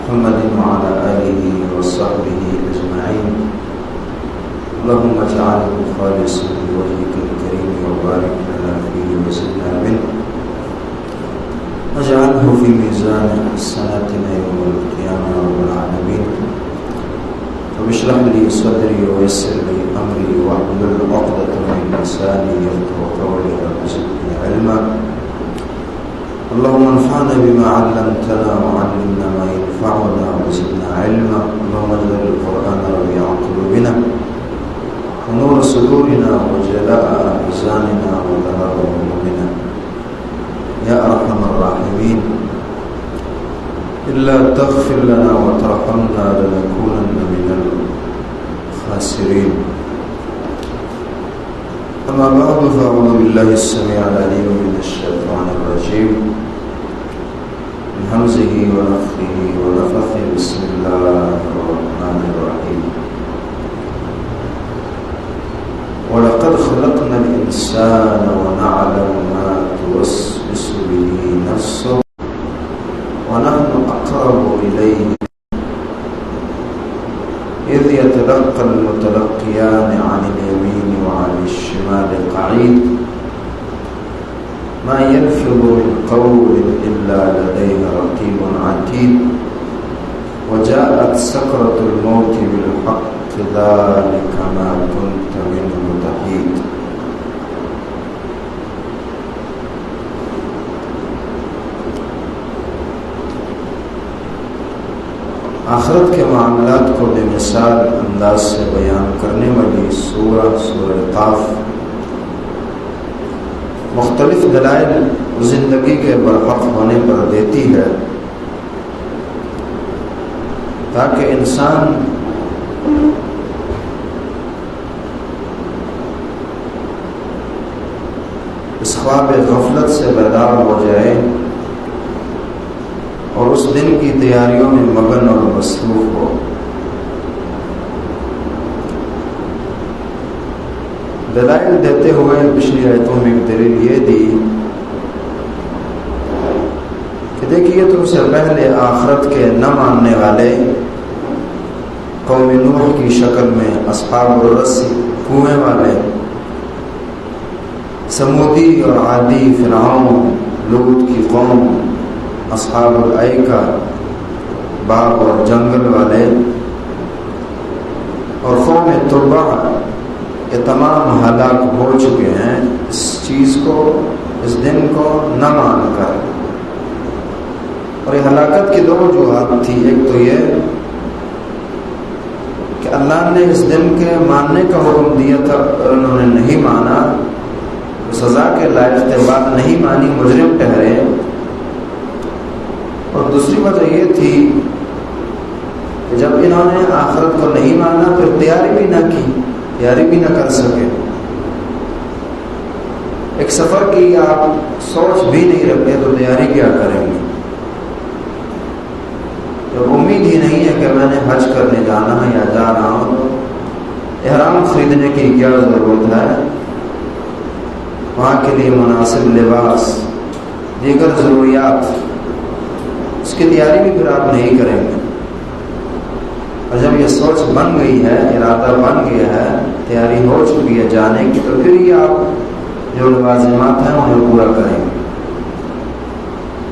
محمد وعلى آله وصحبه أجمعين. اللهم اجعله خالصا لوجهك الكريم وبارك لنا فيه وزدنا منه واجعله في ميزان حسناتنا يوم القيامة رب العالمين. رب اشرح لي صدري ويسر لي أمري واحلل عقدة من لساني يفقهوا قولي رب زدني علما. اللهم انفعنا بما علمتنا وعلمنا ما ينفعنا وزدنا علما. اللهم اجعل القرآن ربيع قلوبنا ونور صدورنا وجلاء أحزاننا وذهاب همومنا يا أرحم الراحمين. إلا تغفر لنا وترحمنا لنكونن من الخاسرين. أما بعد فأعوذ بالله السميع العليم من الشيطان الرجيم من همزه ونفخه ونفثه. بسم الله الرحمن الرحيم. ولقد خلقنا الإنسان ونعلم ما توسوس به نفسه ونحن أقرب إليه إذ يتلقى المتلقيان عن اليمين وعن الشمال قعيد ما يلفظ من قول إلا لديه رقيب عتيد وجاءت سكرة الموت بالحق ذلك ما كنت منه تحيد. آخرت کے معاملات کو بے مثال انداز سے بیان کرنے والی سورہ قاف مختلف دلائل زندگی کے برحق ہونے پر دیتی ہے تاکہ انسان اس خواب غفلت سے بیدار ہو جائے اور اس دن کی تیاریوں میں مگن اور مصروف ہو. دلائل دیتے ہوئے پچھلی آیتوں میں ایک دلیل یہ دی کہ دیکھیے تم سے پہلے آخرت کے نہ ماننے والے قوم نوح کی شکل میں اصحاب الرس کنویں والے سمودی اور عادی فرعون لوط کی قوم اصحاب الایکہ باغ اور جنگل والے اور قوم تبع یہ تمام ہلاک ہو چکے ہیں اس چیز کو اس دن کو نہ مان کر. اور یہ ہلاکت کی دو وجوہات تھی. ایک تو یہ کہ اللہ نے اس دن کے ماننے کا حکم دیا تھا اور انہوں نے نہیں مانا، سزا کے لائق تھے، بات نہیں مانی، مجرم ٹھہرے. اور دوسری وجہ یہ تھی کہ جب انہوں نے آخرت کو نہیں مانا پھر تیاری بھی نہ کی، تیاری بھی نہ کر سکے. ایک سفر کی آپ سوچ بھی نہیں رکھتے تو تیاری کیا کریں گے؟ جب امید ہی نہیں ہے کہ میں نے حج کرنے جانا ہے یا جا رہا ہوں تو احرام خریدنے کی کیا ضرورت ہے؟ وہاں کے لیے مناسب لباس، دیگر ضروریات، اس کی تیاری بھی پھر آپ نہیں کریں گے. اور جب یہ سوچ بن گئی ہے، ارادہ بن گیا ہے، تیاری ہو چکی ہے جانے کی، تو پھر یہ آپ جو لوازمات ہیں انہیں پورا کریں گے.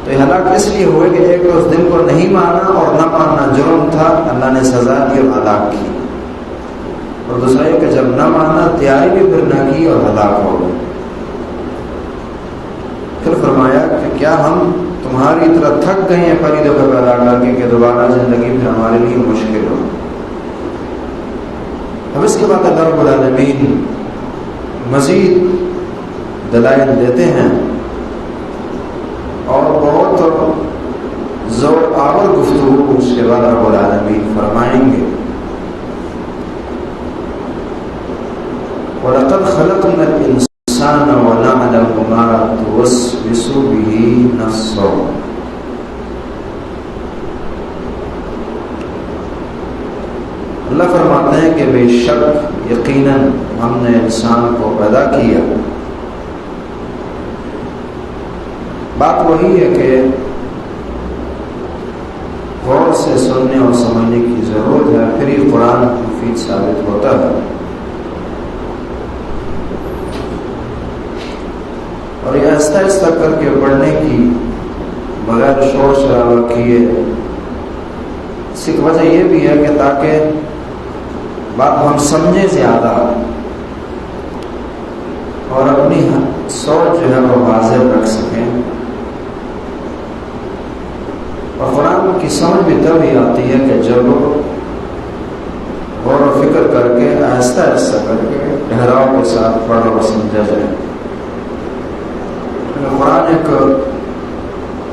تو یہ ہلاک اس لیے ہوئے کہ ایک تو اس دن کو نہیں مانا اور نہ ماننا جرم تھا، اللہ نے سزا دی اور ہلاک کی. اور دوسرا یہ کہ جب نہ مانا تیاری بھی پھر نہ کی اور ہلاک ہو گئے. پھر فرمایا کہ کیا ہم تمہاری طرح تھک گئے ہیں پری دفعہ پیدا کر کے کہ دوبارہ زندگی پھر ہمارے لیے مشکل ہو. اب اس کے بعد اللہ رب العالمین مزید دلائل دیتے ہیں اور بہت زور آور گفتگو اس کے بعد رب العالمین فرمائیں گے وَلَقَدْ خَلَقْنَا الْإِنسَانَ وَنَعْلَمُ مَا تُوَسْوِسُ بِهِ نَفْسُهُ. اللہ فرماتے ہیں کہ بے شک یقیناً ہم نے انسان کو پیدا کیا. بات وہی ہے کہ غور سے سے سننے اور سمجھنے کی ضرورت ہے، پھر یہ قرآن مفید ثابت ہوتا ہے۔ اور یہ آہستہ آہستہ کر کے پڑھنے کی، بغیر شور شرابہ کیے، اس کی وجہ یہ بھی ہے کہ تاکہ بات ہم سمجھیں زیادہ اور اپنی سوچ جو ہے وہ واضح رکھ سکیں۔ اور قرآن کی سمجھ بھی تب ہی آتی ہے کہ جب غور و فکر کر کے آہستہ آہستہ کر کے ٹھہراؤ کے ساتھ پڑھا اور سمجھا جائے۔ قرآن ایک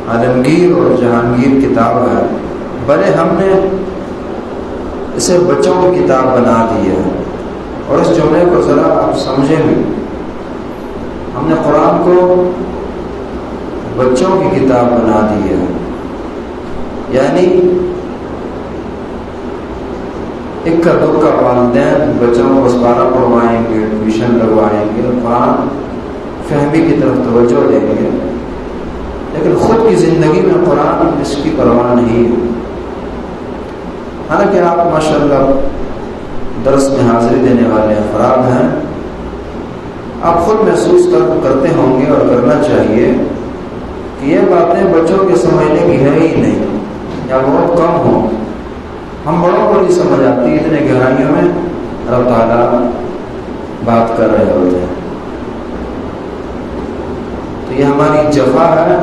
عالمگیر اور جہانگیر کتاب ہے، بھلے ہم نے اسے بچوں کی کتاب بنا دی ہے۔ اور اس جملے کو ذرا آپ سمجھیں بھی، ہم نے قرآن کو بچوں کی کتاب بنا دی ہے، یعنی اکا دکا والدین بچوں کو اسپارہ پڑھوائیں گے، ٹیوشن لگوائیں گے، قرآن فہمی کی طرف توجہ دیں گے، لیکن خود کی زندگی میں قرآن اس کی پرواہ نہیں ہے۔ حالانکہ آپ ماشاءاللہ درس میں حاضری دینے والے افراد ہیں، آپ خود محسوس کرتے ہوں گے اور کرنا چاہیے کہ یہ باتیں بچوں کے سمجھنے کی ہے ہی نہیں یا بہت کم ہوں۔ ہم بڑوں کو نہیں سمجھ آتی، اتنے گہرائیوں میں اللہ تعالیٰ بات کر رہے ہوتے ہیں۔ تو یہ ہماری جفا ہے،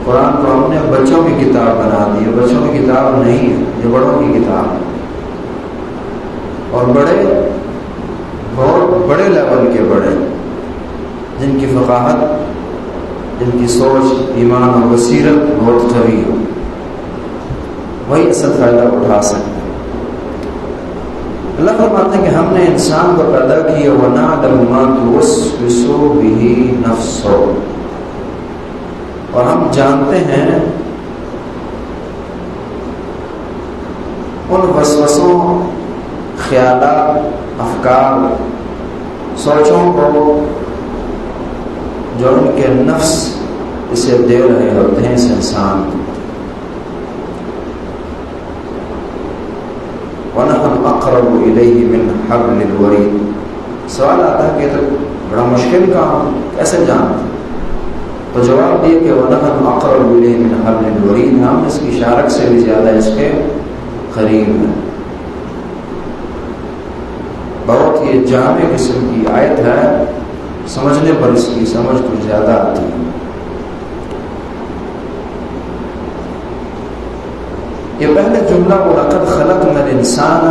قرآن کو ہم نے بچوں کی کتاب بنا دی ہے۔ بچوں کی کتاب نہیں ہے، یہ بڑوں کی کتاب ہے، اور بڑے بہت بڑے لیول کے بڑے، جن کی فقاہت، جن کی سوچ، ایمان اور بصیرت بہت قوی ہو، وہی اصل فائدہ اٹھا سکتے ہیں۔ اللہ فرماتے ہیں کہ ہم نے انسان کو پیدا کیا وَنَعْلَمُ مَا تُوَسْوِسُ بِهِ نَفْسُهُ، اور ہم جانتے ہیں ان وسوسوں، خیالات، افکار، سوچوں کو جو ان کے نفس اسے دے رہے ہوتے ہیں اس انسان کو۔ وَنَحْنُ أَقْرَبُ إِلَيْهِ مِنْ حَبْلِ الْوَرِيدِ۔ سوال آتا ہے کہ یہ تو بڑا مشکل کام، کیسے جانتے؟ تو جواب دیے کہ وَنَحْنُ أَقْرَبُ إِلَيْهِ مِنْ حَبْلِ الْوَرِيدِ، ہم اس کی شارک سے بھی زیادہ اس کے قریب ہیں۔ بہت یہ جامع قسم کی آیت ہے، سمجھنے پر اس کی سمجھ کچھ زیادہ آتی ہے۔ یہ پہلے جملہ وَلَقَدْ خَلَقْنَا الْإِنسَانَ،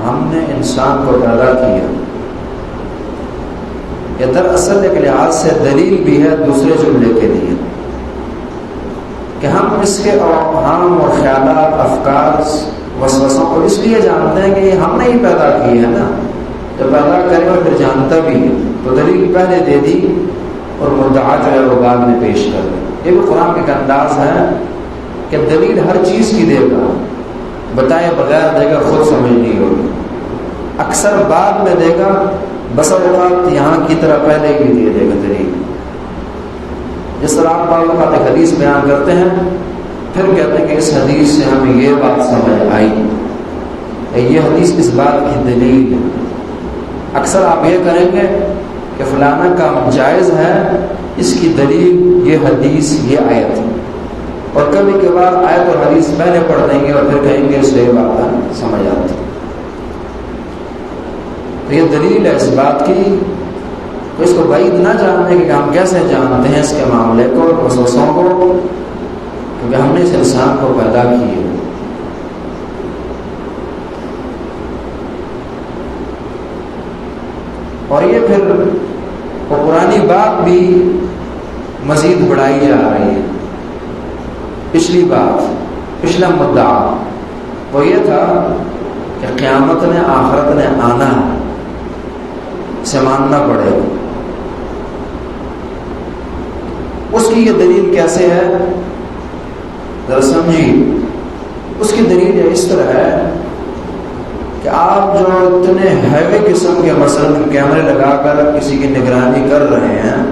ہم نے انسان کو پیدا کیا، یہ دراصل ایک لحاظ سے دلیل بھی ہے دوسرے جملے کے لیے کہ ہم اس کے اوہام اور خیالات، افکار، وسوسوں کو اس لیے جانتے ہیں کہ یہ ہم نے ہی پیدا کی ہے نا، جب پیدا کرے اور پھر جانتا بھی ہے تو دلیل پہلے دے دی اور مدعا جو ہے وہ بعد میں پیش کر دی۔ یہ بھی قرآن کا انداز ہے کہ دلیل ہر چیز کی دے گا، بتائے بغیر دے گا، خود سمجھ نہیں ہوگی، اکثر بعد میں دے گا، بس اوقات یہاں کی طرح پہلے ہی دے دے گا دلیل۔ جس طرح آپ بعض اوقات ایک حدیث بیان کرتے ہیں، پھر کہتے ہیں کہ اس حدیث سے ہمیں یہ بات سمجھ آئی، یہ حدیث اس بات کی دلیل ہے۔ اکثر آپ یہ کریں گے کہ فلانا کام جائز ہے، اس کی دلیل یہ حدیث، یہ آیت ہے، اور کبھی کبھار آیت اور حدیث پہلے پڑھ دیں گے اور پھر کہیں گے اس سے یہ بات سمجھ آتی۔ تو یہ دلیل ہے اس بات کی، تو اس کو بعید نہ جاننے کہ ہم کیسے جانتے ہیں اس کے معاملے کو اور وسوسوں کو، کیونکہ ہم نے اس انسان کو پیدا کی ہے۔ اور یہ پھر وہ پرانی بات بھی مزید بڑھائی جا رہی ہے۔ پچھلی بات، پچھلا مدعا وہ یہ تھا کہ قیامت نے، آخرت نے آنا ہے، اسے ماننا پڑے گا۔ اس کی یہ دلیل کیسے ہے ذرا سمجھیے۔ اس کی دلیل اس طرح ہے کہ آپ جو اتنے ہیوی قسم کے مثلاً کیمرے لگا کر کسی کی نگرانی کر رہے ہیں،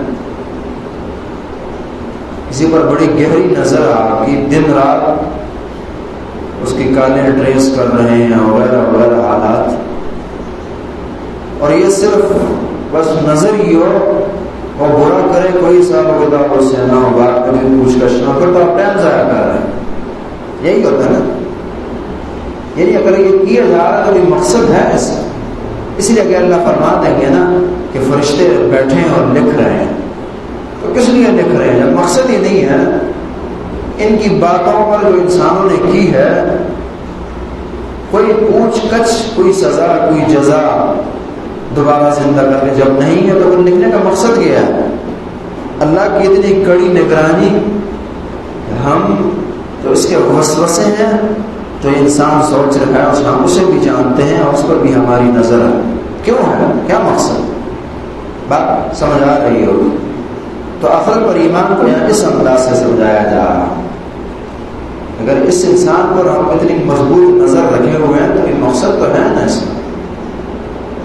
کسی پر بڑی گہری نظر آپ کی دن رات، اس کی کالیں ٹریس کر رہے ہیں وغیرہ وغیرہ حالات. اور یہ صرف بس نظر ہی ہو اور برا کرے کوئی حساب کتاب اس سے نہ ہو, بات کبھی پوچھ گچھ نہ کر, تو آپ ٹائم ضائع کر رہے ہیں. یہی ہوتا ہے نا, یعنی اگر یہ کیا جا رہا ہے تو یہ مقصد ہے ایسا. اس لیے کہ اللہ فرما دیں گے نا کہ فرشتے بیٹھے ہیں اور لکھ رہے ہیں, تو کس لیے لکھ رہے ہیں جب مقصد ہی نہیں ہے. ان کی باتوں پر جو انسانوں نے کی ہے کوئی پوچھ گچھ, کوئی سزا, کوئی جزا دوبارہ زندہ کر کے جب نہیں ہے تو وہ لکھنے کا مقصد کیا ہے. اللہ کی اتنی کڑی نگرانی, ہم تو اس کے وسوسے ہیں جو انسان سوچ رکھا ہے ہم اسے بھی جانتے ہیں اور اس پر بھی ہماری نظر ہے. کیوں ہے, کیا مقصد, بات سمجھ آ رہی ہوگی. تو عقل پر ایمان کو یہاں اس انداز سے سمجھایا جا رہا. اگر اس انسان پر ہم اتنی مضبوط نظر رکھے ہوئے ہیں تو یہ مقصد تو ہے نا اس میں.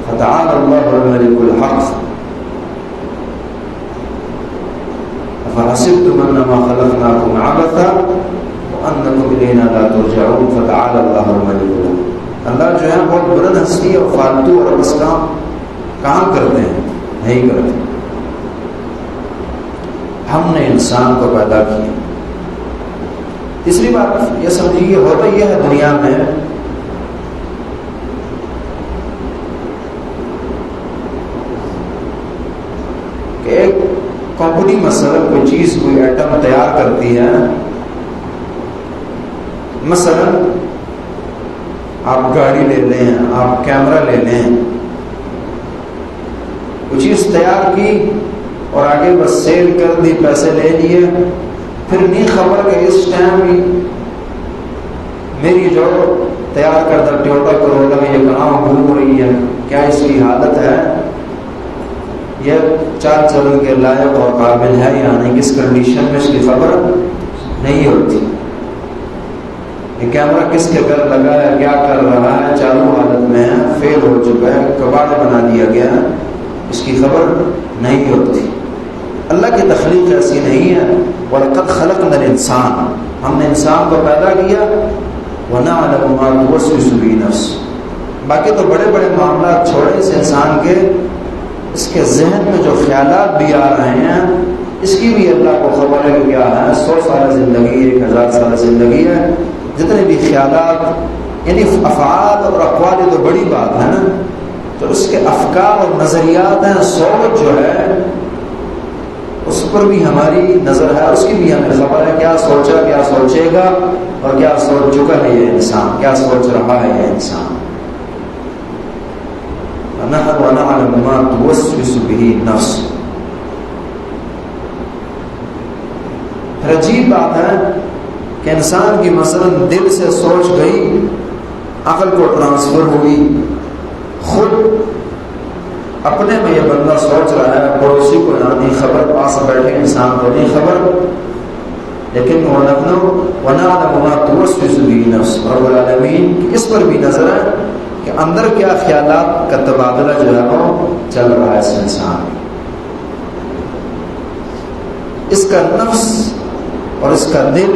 فتعالى الله الملك الحق أفحسبتم أنما خلقناكم عبثا وأنكم إلينا لا ترجعون فتعالى الله الملك الحق. اللہ جو ہے بہت بلند ہستی اور فالتو اور بس کام کرتے ہیں, نہیں کرتے. ہم نے انسان کو پیدا کیا. تیسری بات یہ سمجھیے, ہوتا یہ ہے دنیا میں کہ ایک کمپنی مثلا کوئی چیز, کوئی ایٹم تیار کرتی ہے. مثلا آپ گاڑی لے لیں, آپ کیمرہ لے لیں, کوئی چیز تیار کی اور آگے بس سیل کر دی, پیسے لے لیے, پھر نہیں خبر کہ اس ٹائم میری جو تیار کردہ ٹویوٹا کرولا میں یہ کہاں گھوم رہی ہے, کیا اس کی حالت ہے, یہ چال چلن کے لائق اور قابل ہے یا نہیں, کس کنڈیشن میں, اس کی خبر نہیں ہوتی. یہ کیمرہ کس کے گھر لگا ہے, کیا کر رہا ہے, چالو حالت میں ہے, فیل ہو چکا ہے, کباڑ بنا دیا گیا ہے, اس کی خبر نہیں ہوتی. اللہ کی تخلیق ایسی نہیں ہے. وَلَقَدْ خَلَقْنَا الْإِنسَانَ, ہم نے انسان کو پیدا کیا. وَنَعْلَمُ مَا تُوَسْوِسُ بِهِ نَفْسُهُ. باقی تو بڑے بڑے معاملات چھوڑے اس انسان کے, اس کے ذہن میں جو خیالات بھی آ رہے ہیں اس کی بھی اللہ کو خبر ہے کہ کیا ہے. 100 سال زندگی, 1000 سال زندگی ہے, جتنے بھی خیالات یعنی افعال اور اقوال تو بڑی بات ہے نا, تو اس کے افکار اور نظریات ہیں, سوچ جو ہے اس پر بھی ہماری نظر ہے, اس کی بھی ہمیں خبر ہے کیا سوچا, کیا سوچے گا اور کیا سوچ چکا ہے یہ انسان, کیا سوچ رہا ہے یہ انسان. وَنَعْلَمُ مَا تُوَسْوِسُ بِهِ نَفْسُهُ. پھر عجیب بات ہے کہ انسان کی مثلا دل سے سوچ گئی, عقل کو ٹرانسفر ہوئی, خود اپنے میں یہ بندہ سوچ رہا ہے, پڑوسی کو نہیں خبر, پاس بیٹھے انسان کو نہیں خبر, لیکن وَنَعْلَمُ مَا تُوَسْوِسُ بِهِ نَفْسُهُ. رب العالمین اس پر بھی نظر ہے کہ اندر کیا خیالات کا تبادلہ جو ہے وہ چل رہا ہے اس انسان. اس کا نفس اور اس کا دل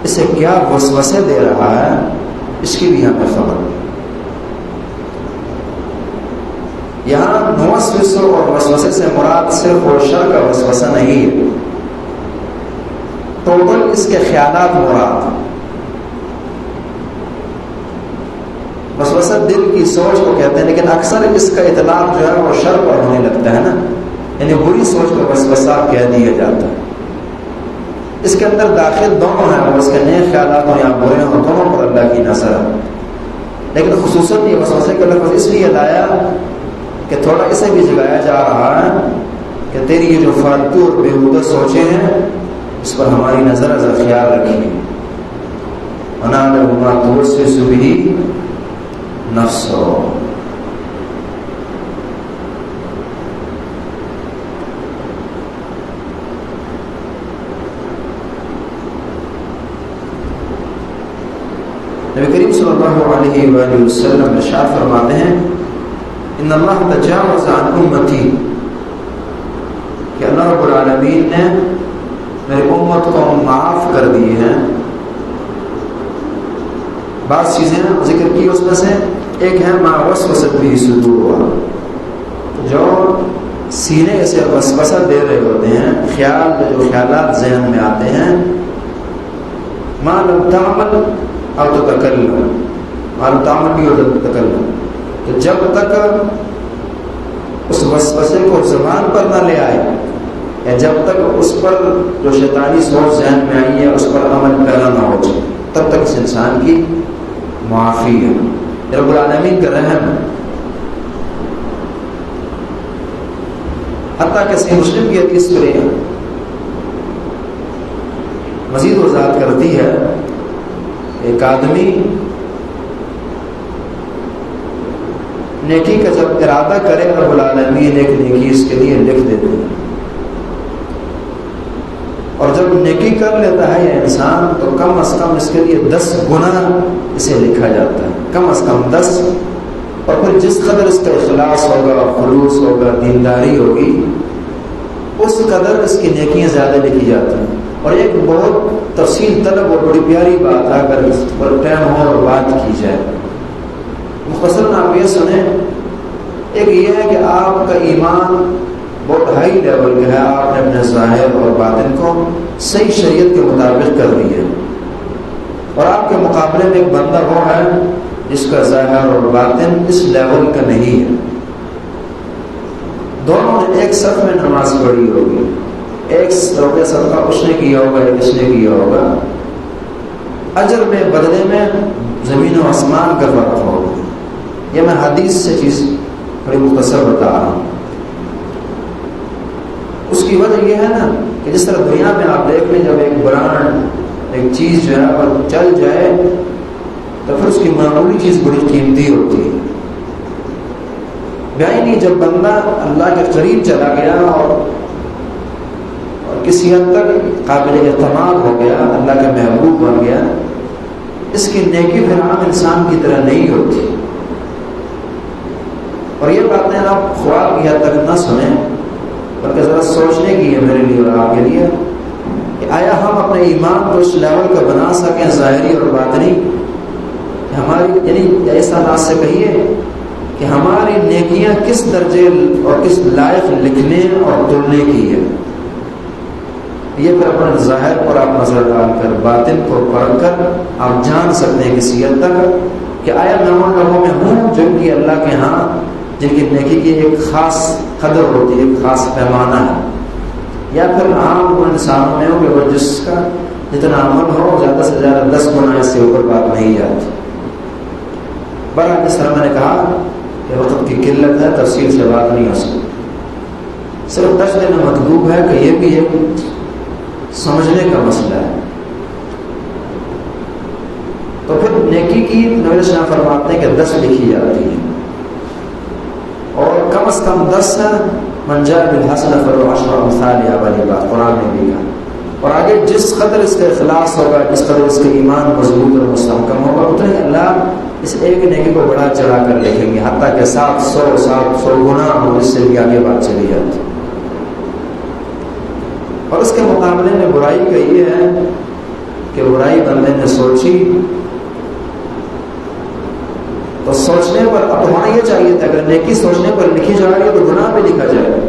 اسے کیا وسوسے دے رہا ہے, اس کی بھی ہمیں خبر. یہاں موسوسہ اور وسوسے سے مراد صرف وہ شر کا وسوسہ نہیں ہے, ٹوٹل اس کے خیالات مراد. وسوسہ دل کی سوچ کو کہتے ہیں, لیکن اکثر اس کا اطلاق جو ہے وہ شر پر ہونے لگتا ہے نا, یعنی بری سوچ کو وسوسہ کہہ دیا جاتا ہے. اس کے اندر داخل دونوں ہیں, وہ اس کے نیک خیالات ہوں یا برے ہوں, دونوں پر اللہ کی نظر ہے. لیکن خصوصاً یہ وسوسے کا لفظ اس لیے لایا کہ تھوڑا اسے بھی جگایا جا رہا ہے کہ تیری یہ جو فالتو اور بےہودہ سوچیں ہیں اس پر ہماری نظر خیال رکھیے. وَنَعْلَمُ مَا تُوَسْوِسُ بِهِ نَفْسُهُ. نبی کریم صلی اللہ علیہ وآلہ وسلم ارشاد فرماتے ہیں, ان اللہ تجاوز عن امتی, کہ اللہ رب العالمین نے میری امت کو معاف کر دی ہے بعض چیزیں ذکر کی، اس میں سے ایک ہے ما وسوست به صدورها، جو سینے سے وسوسہ دے رہے ہوتے ہیں، خیال جو خیالات ذہن میں آتے ہیں، ما لم تعمل او تتکلم، ما لم تعمل بھی او تتکلم، تو جب تک اس وسوسے کو زبان پر نہ لے آئے، یا جب تک اس پر جو شیطانی سوچ ذہن میں آئی ہے اس پر عمل پیدا نہ ہو جائے، تب تک اس انسان کی معافی ہے، رب العالمین کا رحم ہے۔ حتیٰ کہ صحیح مسلم کی حدیث میں مزید وضاحت کرتی ہے، ایک آدمی نیکی کا جب ارادہ کرے رب العالمین ایک نیکی اس کے لیے لکھ دیتے ہیں، اور جب نیکی کر لیتا ہے یہ انسان تو کم از کم اس کے لیے 10 گنا اسے لکھا جاتا ہے، کم از کم 10، اور پھر جس قدر اس کا اخلاص ہوگا، خلوص ہوگا، دینداری ہوگی، اس قدر اس کی نیکیاں زیادہ لکھی جاتی ہیں۔ اور ایک بہت تفصیل طلب اور بڑی پیاری بات ہے، اگر اس پر ٹائم ہو اور بات کی جائے، مختصراً آپ یہ سنیں، ایک یہ ہے کہ آپ کا ایمان بہت ہائی لیول کا ہے، آپ نے اپنے ظاہر اور باطن کو صحیح شریعت کے مطابق کر دیا، اور آپ کے مقابلے میں ایک بندہ وہ ہے جس کا ظاہر اور باطن اس لیول کا نہیں ہے، دونوں نے ایک صف میں نماز پڑھی ہوگی، ایک روپے صدقہ اس نے کیا ہوگا، ایک اس نے کیا ہوگا، اجر میں بدلے میں زمین و آسمان کا فرق ہوگا۔ یہ میں حدیث سے چیز بڑی مختصر بتا رہا ہوں۔ اس کی وجہ یہ ہے نا کہ جس طرح دنیا میں آپ دیکھ لیں، جب ایک برانڈ ایک چیز جو ہے اور چل جائے تو پھر اس کی معمولی چیز بڑی قیمتی ہوتی ہے۔ نہیں، جب بندہ اللہ کے قریب چلا گیا اور کسی حد تک قابل اعتماد ہو گیا، اللہ کا محبوب بن گیا، اس کی نیکی پھر عام انسان کی طرح نہیں ہوتی۔ اور یہ باتیں آپ خواب کی حد تک نہ سنیں، بلکہ ذرا سوچنے کی ہے میرے لیے اور آپ کے لیے کہ آیا ہم اپنے ایمان کو اس لیول کا بنا سکیں، ظاہری اور باطنی، ہماری یعنی ایسا ناز سے کہیے کہ ہماری نیکیاں کس درجے اور کس لائق لکھنے اور تلنے کی ہے۔ یہ پھر اپنے ظاہر پر آپ نظر ڈال کر، باطن کو پڑھ کر آپ جان سکتے ہیں کسی حد تک کہ آیا میں ان لوگوں میں ہوں جن کی اللہ کے ہاں، جن کی نیکی کی ایک خاص قدر ہوتی ہے، ایک خاص پیمانہ ہے، یا پھر عام انسانوں میں ہو کہ وہ جس کا جتنا عمل ہو زیادہ سے زیادہ 10 گنا اس سے اوپر بات نہیں جاتی۔ بہرحال جس طرح میں نے کہا کہ وقت کی قلت ہے، تفصیل سے بات نہیں ہو سکتی، صرف ٹچ دینا مطلوب ہے کہ یہ بھی ایک سمجھنے کا مسئلہ ہے۔ تو پھر نیکی کی نبی صلی اللہ علیہ وسلم فرماتے ہیں کہ 10 لکھی جاتی ہیں، اور کم از کم 10 من جاء بالحسنۃ فله عشر امثالها والی بات قرآن میں بھی کہا۔ اور آگے جس قدر اس کا اخلاص ہوگا، جس قدر اس کا ایمان مضبوط اور مستحکم ہوگا، اتنا ہی اللہ اس ایک نیکی کو بڑا چڑھا کر لکھیں گے، حتیٰ کہ 700 گنا ہو، اس سے بھی آگے بات چلی جاتی۔ اور اس کے مقابلے میں برائی کا یہ ہے کہ برائی بندے نے سوچی تو سوچنے پر، اب ہونا یہ چاہیے تھا اگر نیکی سوچنے پر لکھی جا رہی ہے تو گناہ بھی لکھا جائے،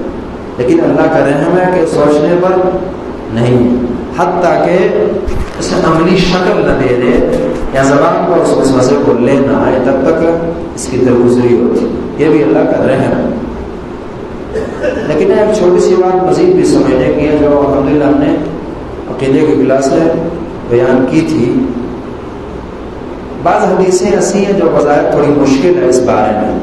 لیکن اللہ کا رحم ہے کہ سوچنے پر نہیں، حتیٰ کہ اسے عملی شکل نہ دے دے یا زبان پر اس وسوسے کو لے نہ آئے، تب تک اس کی درگزری ہوتی، یہ بھی اللہ کا رحم ہے۔ لیکن ایک چھوٹی سی بات مزید بھی سمجھنے کی ہے، جو الحمدللہ ہم نے عقیدے کی کلاس میں بیان کی تھی۔ بعض حدیثیں ایسی ہیں جو بظاہر تھوڑی مشکل ہے اس بارے میں،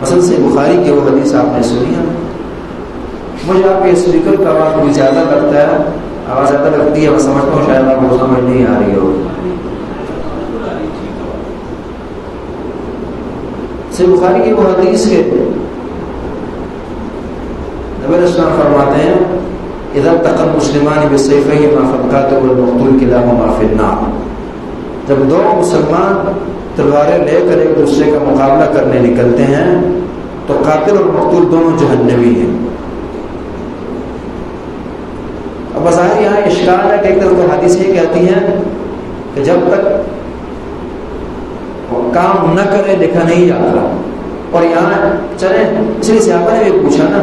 مثلا سے بخاری کی وہ حدیث آپ نے سنی ہے، مجھے آپ کے اسپیکر کا آواز کوئی زیادہ لگتا ہے، آواز زیادہ لگتی ہے، میں سمجھتا ہوں شاید آپ کو سمجھ نہیں آ رہی ہو۔ سے بخاری کی وہ حدیث کے نبی علیہ السلام فرماتے ہیں اذا التقى المسلمان بسيفيهما فالقاتل والمقتول كلاهما في النار، جب دو مسلمان تلواریں لے کر ایک دوسرے کا مقابلہ کرنے نکلتے ہیں تو قاتل اور مقتول دونوں جہنمی ہیں۔ اب بظاہر یہاں اشکال ہے کہ ایک طرف تو حدیث یہ کہتی ہیں کہ جب تک کام نہ کرے لکھا نہیں جاتا. اور یہاں چلے اس لیے صحابہ نے بھی پوچھا نا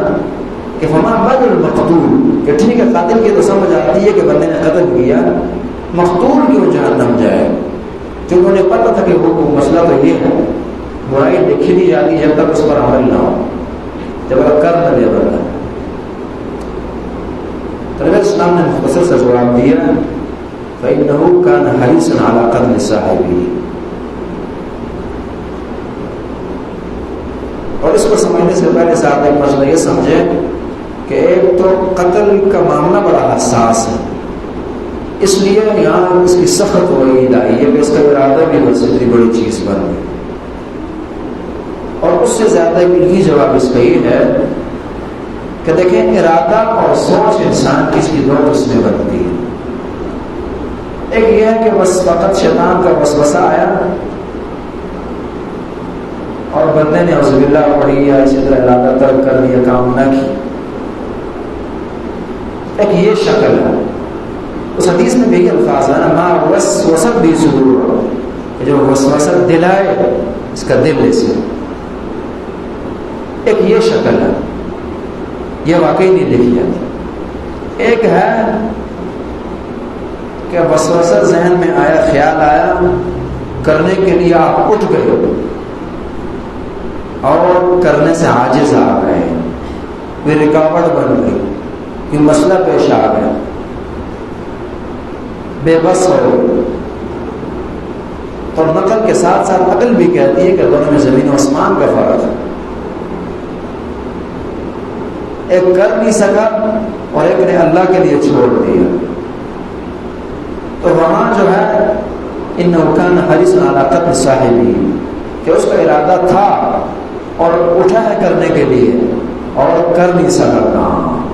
کہ فما بال المقتول، کہ ٹھیک ہے قاتل کی تو سمجھ آتی ہے کہ بندے نے قتل کیا، مقتول کیوں جہنم جائے؟ کیونکہ انہیں پتہ تھا کہ وہ مسئلہ تو یہ ہے برائی لکھی نہیں جاتی جب تک اس پر عمل نہ ہو، جب تک کر نہ دے بندہ. نبی اسلام نے مختصر سے جواب دیا فإنه كان حريصا على قتل صاحبه. اور اس کو سمجھنے سے پہلے ساتھ ایک مسئلہ یہ سمجھے کہ ایک تو قتل کا معاملہ بڑا حساس ہے، اس لیے یہاں اس کی سخت وعید آئی ہے کہ اس کا ارادہ بھی بس اتنی بڑی چیز بن گئی. اور اس سے زیادہ یہی جواب اس کا یہ ہے کہ دیکھیں ارادہ اور سوچ انسان کی اس کی دو قسمیں بنتی ہیں. ایک یہ ہے کہ بس فقط شیطان کا وسوسہ آیا اور بندے نے اعوذ باللہ پڑھی یا اسی طرح ارادہ ترک کر دیا، کام نہ کی. ایک یہ شکل ہے. اس حدیث میں بھی الفاظ ہے نا ما وسوست بھی صدور، جو وسوسہ دلائے اس کا دل اسے. ایک یہ شکل ہے، یہ واقعی نہیں لکھی جاتی. ایک ہے کہ وسوسہ ذہن میں آیا، خیال آیا، کرنے کے لیے آپ اٹھ گئے اور کرنے سے عاجز آ گئے، کوئی رکاوٹ بن گئی، کوئی مسئلہ پیش آ گیا، بے بس ہو گئے. اور نقل کے ساتھ ساتھ عقل بھی کہتی ہے کہ دونوں میں زمین و آسمان کا فرق ہے. ایک کر نہیں سکا اور ایک نے اللہ کے لیے چھوڑ دیا. تو وہاں جو ہے انه كان حريصا على قتل صاحبه، کہ اس کا ارادہ تھا اور اٹھا ہے کرنے کے لیے اور کر نہیں سکا کام.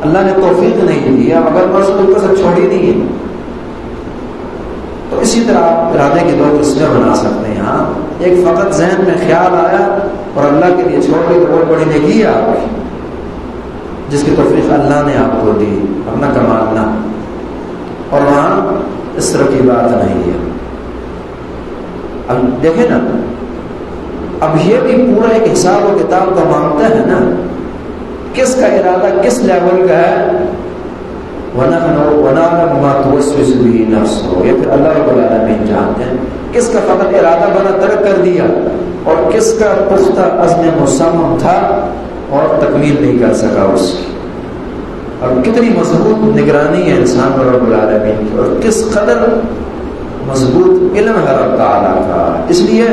اللہ نے توفیق نہیں دیا، مگر مشغول کو سب چھوڑی نہیں. تو اسی طرح آپ ارادے کی دو قسمیں بنا سکتے ہیں. ہاں ایک فقط ذہن میں خیال آیا اور اللہ کے لیے چھوڑ دی تو بہت بڑی نیکی ہے آپ کی، جس کی توفیق اللہ نے آپ کو دی، اپنا کمال نہ. اور وہاں اس طرح کی بات نہیں ہے. اب دیکھیں نا، اب یہ بھی پورا ایک حساب و کتاب کا مانگتا ہے نا، کس کا ارادہ کس لیول کا ہے. وَنَعْلَمُ مَا تُوَسْوِسُ بِهِ نَفْسُهُ، یہ پھر اللہ رب العالمین جانتے ہیں کس کا فقط ارادہ بنا ترک کر دیا اور کس کا پختہ عزم مصمم تھا اور تکمیل نہیں کر سکا اس کی. اور کتنی مضبوط نگرانی ہے انسان پر رب العالمین کی، اور کس قدر مضبوط علم ہے رب تعالیٰ کا. اس لیے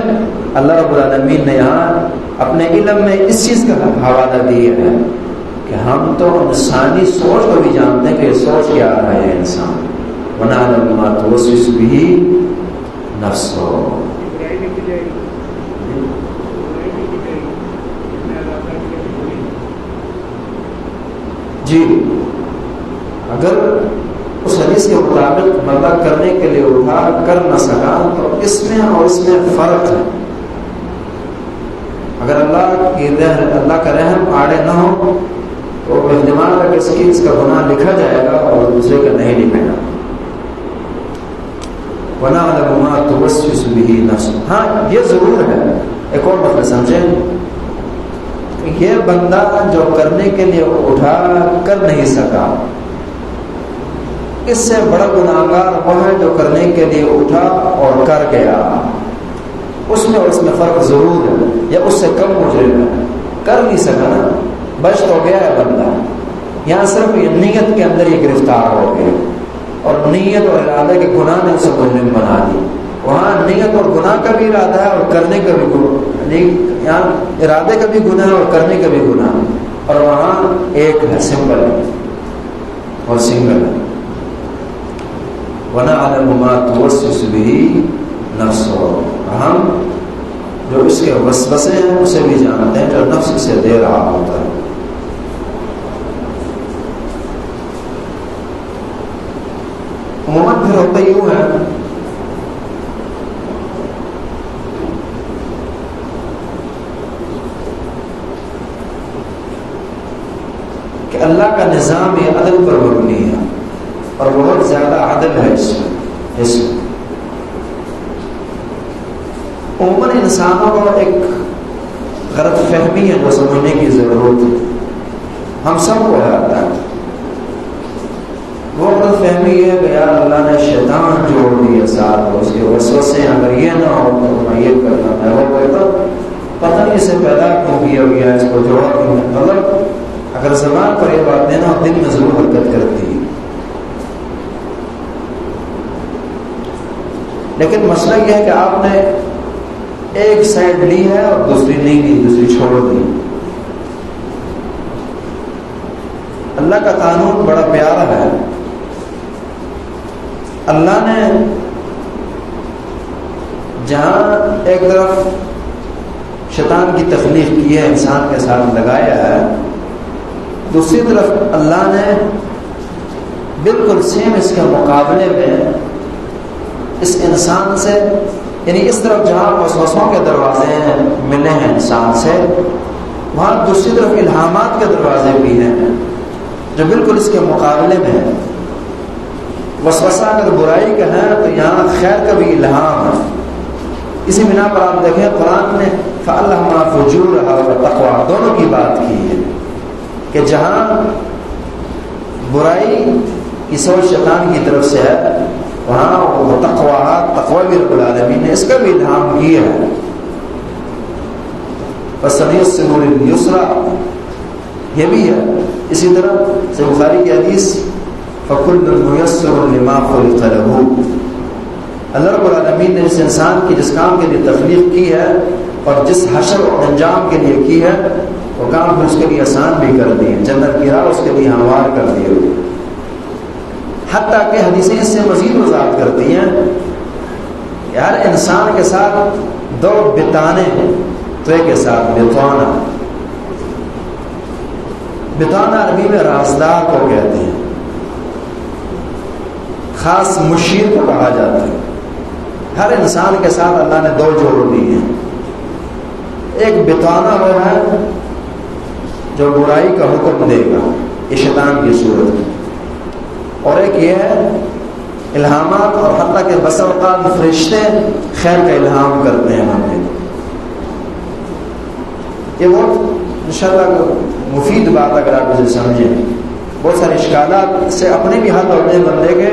اللہ رب العالمین نے یہاں اپنے علم میں اس چیز کا حوالہ دیا ہے کہ ہم تو انسانی سوچ کو بھی جانتے ہیں کہ یہ سوچ کیا رہا ہے انسان. وَنَعْلَمُ مَا تُوَسْوِسُ بِهِ نَفْسُهُ. جی اگر اس حدیث کے مطابق بندہ کرنے کے لیے اٹھا کر نہ سکا تو اس میں اور اس میں فرق ہے. اگر اللہ کا رحم آڑے نہ ہو تو احتمال ہے کہ اس کا گناہ لکھا جائے گا اور دوسرے کا نہیں لکھے گا. وَنَعْلَمُ مَا تُوَسْوِسُ بِهِ نَفْسُهُ. ہاں یہ ضرور ہے، ایک اور مطلب سمجھیں، یہ بندہ جو کرنے کے لیے اٹھا کر نہیں سکا، اس سے بڑا گناہگار وہ ہے جو کرنے کے لیے اٹھا اور کر گیا. اس میں فرق ضرور ہے، یا اس سے کم مجرم ہے. کر نہیں سکا نا، بچ تو گیا ہے بندہ. یہاں صرف یہ نیت کے اندر یہ گرفتار ہو گیا اور نیت اور ارادے کے گناہ نے اسے مجرم بنا دی. وہاں نیت اور گناہ کا بھی ارادہ ہے اور کرنے کا بھی گناہ، یہاں ارادے کا بھی گناہ اور کرنے کا بھی گناہ، اور وہاں ایک ہے، سمپل ہے اور سنگل ہے. وَنَعْلَمُ مَا تُوَسْوِسُ بِهِ نَفْسُهُ. ہم جو اس کے وسوسے ہیں اسے بھی جانتے ہیں جو نفس سے دے رہا ہوتا ہے. عموماً پھر ہوتا یوں ہے کہ اللہ کا نظام یہ عدل پر مبنی ہے اور بہت زیادہ عدل ہے اس میں. عموماً انسانوں کو ایک غلط فہمی ہے جو سمجھنے کی ضرورت ہے، ہم سب کو آتا ہے۔ وہ غلط فہمی یہ ہے کہ یار اللہ نے شیطان جوڑ دیا ساتھ، اس کے وسوسے اگر یہ نہ ہو تو میں یہ کرتا، میں وہ کرتا، پتہ نہیں اسے پیدا کیوں کیا گیا، اس کو جوڑا کیوں ہے۔ مطلب اگر زبان پر یہ بات دینا دل میں ضرور حرکت کرتی ہے، لیکن مسئلہ یہ ہے کہ آپ نے ایک سائڈ لی ہے اور دوسری نہیں لی، دوسری چھوڑ دی۔ اللہ کا قانون بڑا پیارا ہے۔ اللہ نے جہاں ایک طرف شیطان کی تخلیق کی ہے، انسان کے ساتھ لگایا ہے، دوسری طرف اللہ نے بالکل سیم اس کے مقابلے میں اس انسان سے، یعنی اس طرف جہاں وسوسوں کے دروازے ملے ہیں انسان سے، وہاں دوسری طرف الہامات کے دروازے بھی ہیں جو بالکل اس کے مقابلے میں ہیں۔ وسوسہ اگر برائی کا ہے تو یہاں خیر کا بھی الہام ہے۔ اسی بنا پر آپ دیکھیں قرآن نے فَأَلْهَمَا فُجُورَهَا وَتَقْوَىٰ دونوں کی بات کی ہے کہ جہاں برائی کی سوچ شیطان کی طرف سے ہے، وہاں تقویٰ بھی رب العالمین نے اس کا بھی الہام کیا ہے۔ فَسَنُيَسِّرُهُ لِلْيُسْرَىٰ یہ بھی ہے۔ اسی طرح سے بخاری کی حدیث فَكُلٌّ مُيَسَّرٌ لِمَا خُلِقَ لَهُ، اللہ رب العالمین نے اس انسان کی جس کام کے لیے تخلیق کی ہے اور جس حشر اور انجام کے لیے کی ہے، وہ کام پھر اس کے لیے آسان بھی کر دیے، جنت کی راہ اس کے لیے ہموار کر دی ہوئی۔ حتیٰ کہ حدیثیں اس سے مزید وضاحت کرتی ہیں یار انسان کے ساتھ دو بتانے تو ایک کے ساتھ بتانا عربی میں رازدار کو کہتے ہیں، خاص مشیر کو کہا جاتا ہے۔ ہر انسان کے ساتھ اللہ نے دو جوڑ دی ہیں، ایک بتانا وہ ہے جو برائی کا حکم دے گا، یہ شیطان کی صورت ہے، اور ایک یہ ہے الہامات، اور حتیٰ کہ بس اوقات فرشتے خیر کا الہام کرتے ہیں ہمیں۔ یہ بہت انشاءاللہ مفید بات اگر آپ اسے سمجھیں، بہت سارے اشکالات سے اپنے بھی حل ہوتے ہیں بندے کے،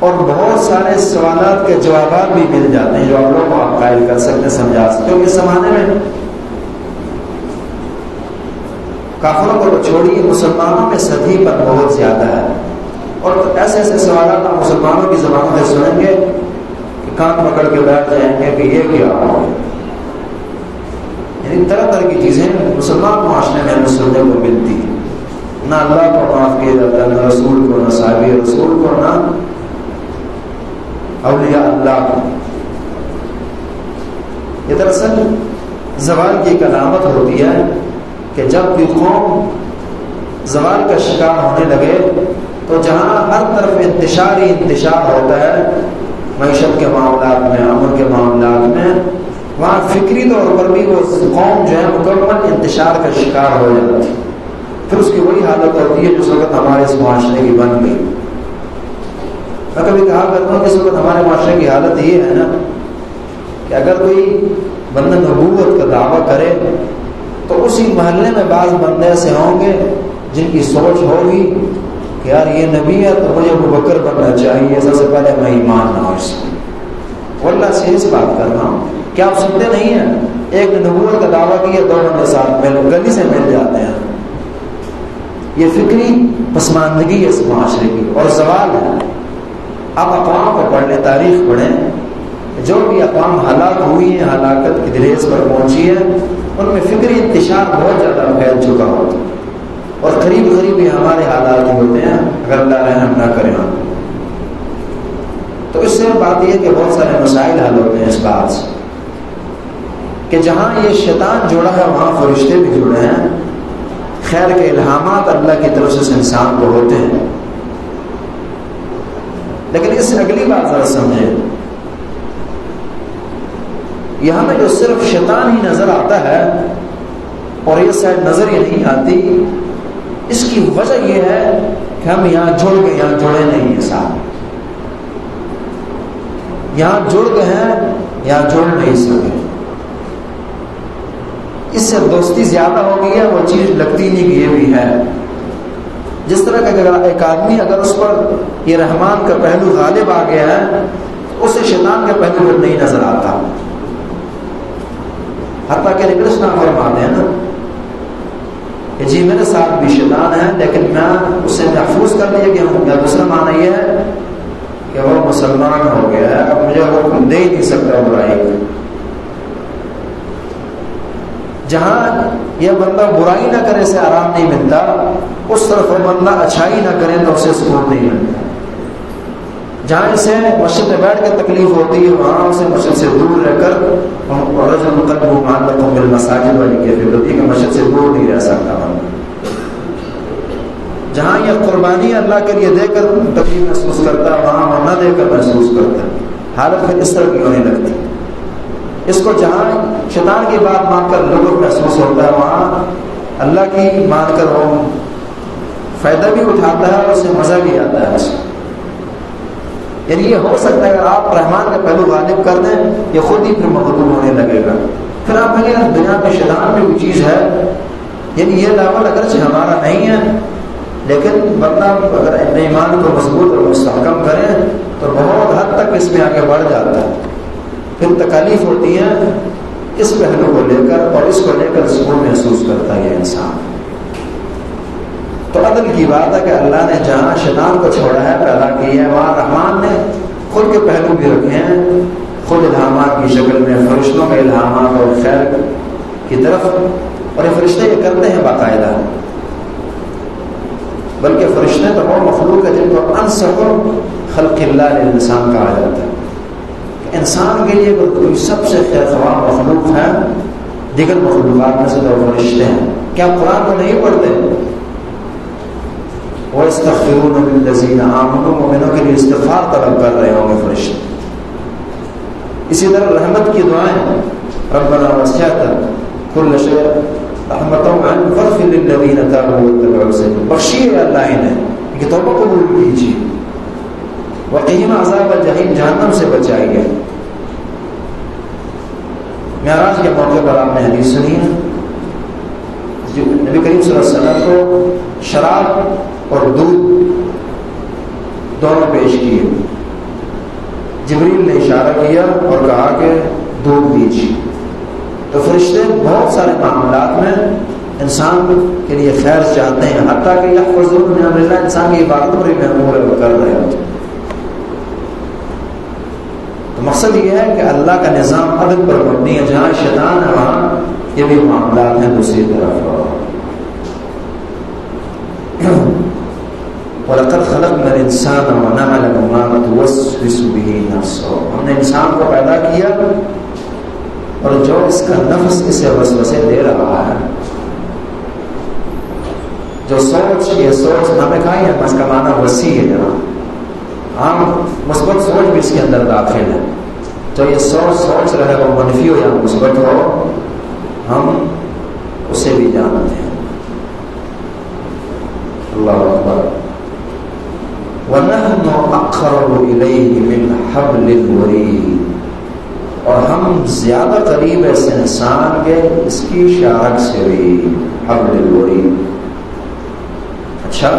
اور بہت سارے سوالات کے جوابات بھی مل جاتے ہیں جو آپ لوگوں کو آپ قائل کر سکتے ہیں، سمجھا سکتے ہیں۔ کیونکہ اس زمانے میں کافروں کو چھوڑیے، مسلمانوں میں سطحی پر بہت زیادہ ہے، اور ایسے ایسے سوالات آپ مسلمانوں کی زبانوں سے سنیں گے کہ کان پکڑ کے بیٹھ جائیں گے کہ یہ کیا ہو، یعنی طرح طرح کی چیزیں مسلمان معاشرے میں ہمیں سننے کو ملتی ہیں۔ نہ اللہ کو معاف کیا جاتا، نہ رسول کو، نہ صحابی رسول کو، نہ اولیاء اللہ کو۔ یہ دراصل زوال کی ایک علامت ہوتی ہے کہ جب بھی قوم زوال کا شکار ہونے لگے تو جہاں ہر طرف انتشار ہی انتشار ہوتا ہے، معیشت کے معاملات میں، امن کے معاملات میں، وہاں فکری طور پر بھی وہ قوم جو ہے مکمل انتشار کا شکار ہو جاتی ہے۔ پھر اس کی وہی حالت ہوتی ہے جس وقت ہمارے اس معاشرے کی بن گئی۔ میں کبھی کہا کرتا ہوں کہ اس وقت ہمارے معاشرے کی حالت یہ ہے نا کہ اگر کوئی بندہ نبوت کا دعویٰ کرے تو اسی محلے میں بعض بندے ایسے ہوں گے جن کی سوچ ہوگی کہ یار یہ نبی ہے تو مجھے ابوبکر بننا چاہیے، سب سے پہلے میں ایمان نہ ہوں اس کو۔ واللہ سیریس بات کر رہا ہوں، کیا آپ سنتے نہیں ہیں ایک نے نبوت کا دعویٰ کیا، دو بندے ساتھ گلی سے مل جاتے ہیں۔ یہ فکری پسماندگی ہے اس معاشرے کی اور زوال ہے۔ آپ اقوام کو پڑھ لیں، تاریخ پڑھیں، جو بھی اقوام ہلاک ہوئی ہیں، ہلاکت کی دریز پر پہنچی ہے، ان میں فکری انتشار بہت زیادہ پھیل چکا ہوتا ہے، اور قریب قریب ہی ہمارے حالات ہوتے ہیں اگر اللہ رحم نہ کرے ہم۔ تو اس سے بات یہ کہ بہت سارے مسائل حل ہوتے ہیں اس بات سے کہ جہاں یہ شیطان جوڑا ہے وہاں فرشتے بھی جڑے ہیں، خیر کے الہامات اللہ کی طرف سے اس انسان کو ہوتے ہیں۔ لیکن اس سے اگلی بات ذرا سمجھیں، یہاں میں جو صرف شیطان ہی نظر آتا ہے اور یہ سائڈ نظر ہی نہیں آتی، اس کی وجہ یہ ہے کہ ہم یہاں جڑ گئے، یہاں جڑے نہیں ہیں ساتھ، یہاں جڑ گئے ہیں، یہاں جڑ نہیں سکے۔ اس سے دوستی زیادہ ہو گئی ہے، وہ چیز لگتی نہیں کہ یہ بھی ہے. جس طرح کہ اگر ایک آدمی اگر اس پر یہ رحمان کا پہلو غالب آ گیا ہے، اسے شیطان کا پہلو پھر نہیں نظر آتا. حتیٰ کہ نبی اسلام فرماتے ہیں نا کہ جی میرے ساتھ بھی شیطان ہے، لیکن میں اسے محفوظ کر لیا گیا ہوں. یا دوسرا معنی یہ ہے کہ وہ مسلمان ہو گیا ہے، اب مجھے حکم دے ہی نہیں سکتا برائی کا. جہاں یہ بندہ برائی نہ کرے سے آرام نہیں ملتا، اس طرف وہ بندہ اچھائی نہ کرے تو اسے سکون نہیں ملتا. جہاں اسے مسجد میں بیٹھ کے تکلیف ہوتی ہے، وہاں اسے مسجد سے دور رہ کر رجل قلبہ معلق بالمساجد والی کیفیت ہوتی ہے کہ مسجد سے دور نہیں رہ سکتا بندہ. جہاں یہ قربانی اللہ کے لیے دے کر تکلیف محسوس کرتا ہے، وہاں وہ نہ دے کر محسوس کرتا ہے. حالت پھر اس طرح کی ہونے لگتی. اس کو جہاں شیطان کی بات مان کر لطف محسوس ہوتا ہے، وہاں اللہ کی مان کر وہ فائدہ بھی اٹھاتا ہے اور اسے مزہ بھی آتا ہے. یعنی یہ ہو سکتا ہے اگر آپ رحمان کا پہلو غالب کر دیں، یہ خود ہی پھر مغلوب ہونے لگے گا. پھر آپ کہیں گے دنیا میں شیطان بھی کوئی چیز ہے. یعنی یہ دعوت اگرچہ ہمارا نہیں ہے، لیکن بندہ اگر اپنے ایمان کو مضبوط اور مستحکم کرے تو بہت حد تک اس میں آگے بڑھ جاتا ہے. پھر تکالیف ہوتی ہیں اس پہلو کو لے کر، اور اس کو لے کر سکون محسوس کرتا ہے یہ انسان. تو عدل کی بات ہے کہ اللہ نے جہاں شیطان کو چھوڑا ہے، پیدا کیا ہے، وہاں رحمان نے خود کے پہلو بھی رکھے ہیں، خود الہامات کی شکل میں، فرشتوں کے الہامات اور خیر کی طرف. اور یہ فرشتے یہ کرتے ہیں باقاعدہ، بلکہ فرشتے تو وہ مخلوق ہے جن کو انصف خلق اللہ انسان کہا جاتا ہے. انسان کے لیے کوئی سب سے خیر خواہ مخلوق ہے دیگر مخلوقات میں سے تو فرشتے ہیں. کیا قرآن کو نہیں پڑھتے؟ وَيَسْتَغْفِرُونَ لِلَّذِينَ آمَنُوا، مومنوں کے لیے استغفار طلب کر رہے ہوں گے فرشتے. اسی طرح رحمت کی دعائیں، ربنا وسعت كل شيء رحمة فاغفر للذين تابوا واتبعوا سبيلك، بخشیے اللہ انہیں کہ توبہ قبول کیجیے. وقہم عذاب الجحیم، جہنم سے بچائیے. معراج کے موقع پر آپ نے حدیث سنی ہے، جو نبی کریم صلی اللہ علیہ وسلم کو شراب اور دودھ دونوں پیش کیے. جبریل نے اشارہ کیا اور کہا کہ دودھ دیجیے. تو فرشتے بہت سارے معاملات میں انسان کے لیے خیر چاہتے ہیں، حتیٰ کہ یحفظون من امر اللہ، انسان کی عبادت پر بھی کر رہے ہوتے ہیں. تو مقصد یہ ہے کہ اللہ کا نظام عدل پر مبنی ہے. جہاں شیطان ہے وہاں یہ بھی معاملات ہیں دوسری طرف. وَلَقَدْ خَلَقْنَا الْإِنسَانَ وَنَعْلَمُ مَا تُوَسْوِسُ بِهِ نَفْسُهُ، ہم نے انسان کو پیدا کیا اور جو اس کا نفس اسے وسوسے دے رہا ہے، جو سوچ، یہ سوچ ہمیں کھائی ہے، اس کا معنی وسیع ہے. عام مثبت سوچ بھی اس کے اندر داخل ہے. جو یہ سوچ رہے وہ منفی ہو یا مثبت ہو، ہم اسے بھی جانتے ہیں. اللہ اکبر. وَنَحْنُ أَقْرَبُ إِلَيْهِ مِنْ حَبْلِ الْوَرِيدِ، اور ہم زیادہ قریب اس انسان کے اس کی شاخ سے بھی. حبل الورید، اچھا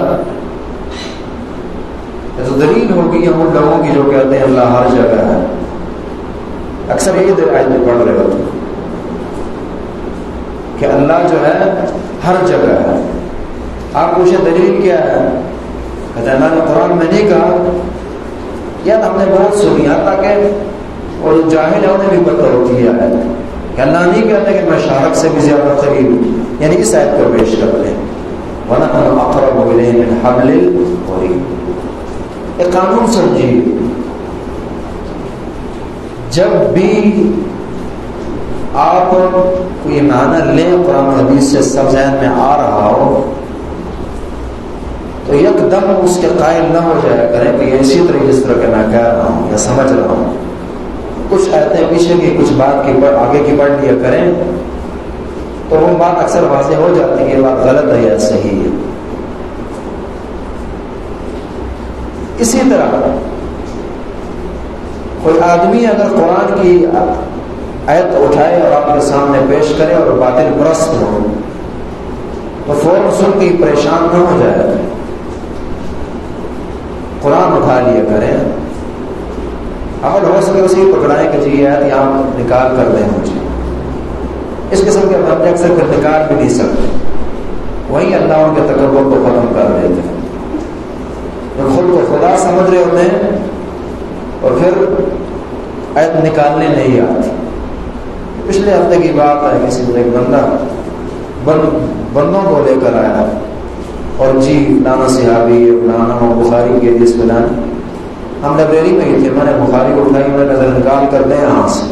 یہ تو دلیل ہوگی ہم ان لوگوں کی جو کہتے ہیں اللہ ہر جگہ ہے. اکثر یہی آیت میں پڑھ رہے ہوتے کہ اللہ جو ہے ہر جگہ ہے. آپ پوچھیں دلیل کیا ہے؟ کہتے ہیں اللہ نے قرآن میں نہیں کہا. یا ہم نے بہت سنی، حتیٰ کہ اور جاہل ہے انہیں بھی پتہ ہوتی ہے کہ اللہ نہیں کہتے کہ میں شارک سے بھی زیادہ قریب ہوں. یعنی اس آیت کو پیش کرتے ہیں وَنَحْنُ أَقْرَبُ إِلَيْهِ مِنْ حَبْلِ الْوَرِيدِ. ایک قانون سمجھیے، جب بھی آپ کوئی معنی لیں قرآن حدیث سے سب ذہن میں آ رہا ہو تو یک دم اس کے قائل نہ ہو جایا کریں کہ یہ اسی طرح جس طرح کہ میں کہہ رہا ہوں یا سمجھ رہا ہوں. کچھ آیتیں پیچھے کی کچھ بات کی آگے کی پڑھ لیا کریں تو وہ بات اکثر واضح ہو جاتی ہے کہ یہ بات غلط ہے یا صحیح ہے. اسی طرح کوئی آدمی اگر قرآن کی آیت اٹھائے اور آپ کے سامنے پیش کرے اور باطل پرست ہو تو فوراً سن کے پریشان نہ ہو جائے. قرآن اٹھا لیا کریں, عمل ہو سکے اسی پکڑائیں کہ جی آیت یہاں نکال کر دیں مجھے. اس قسم کے بندے اکثر پھر نکال بھی نہیں سکتے, وہی اللہ ان کے تکبر کو ختم کر دیتے ہیں. جو خود کو خدا سمجھ رہے ہوتے ہیں اور پھر آیت نکالنے نہیں آتی. پچھلے ہفتے کی بات ہے, کسی ایک بندہ بندوں کو لے کر آیا اور جی فلانا صحابی فلانا بخاری کی حدیث فلانی. ہم لائبریری میں ہی تھے, میں نے بخاری کو اٹھائی, میں نے نظر نکال کر دیں ہاتھ سے,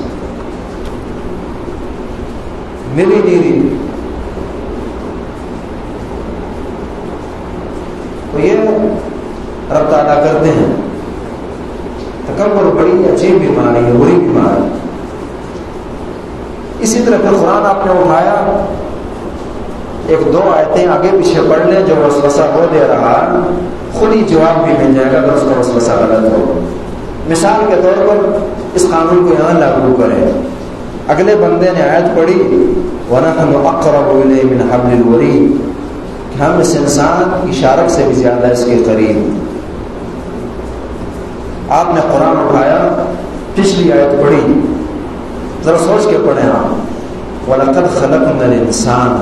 ملی نہیں رہی. تو یہ رب تعالیٰ کرتے ہیں. تکبر بڑی عجیب بیماری ہے, بری بیماری. اسی طرح پھر قرآن آپ نے اٹھایا, ایک دو آیتیں آگے پیچھے پڑھ لیں, جو وسوسہ ہو دے رہا خود ہی جواب بھی مل جائے گا اگر اس کا وسوسہ غلط ہو. مثال کے طور پر اس قانون کو یہاں لاگو کریں. اگلے بندے نے آیت پڑھی وَنَحْنُ أَقْرَبُ إِلَيْهِ مِنْ حَبْلِ الْوَرِيدِ, کہ ہم اس انسان کی شارک سے بھی زیادہ اس کے قریب. آپ نے قرآن اٹھایا, پچھلی آیت پڑھی, ذرا سوچ کے پڑھیں آپ. وَلَقَدْ خَلَقْنَا الْإِنسَانَ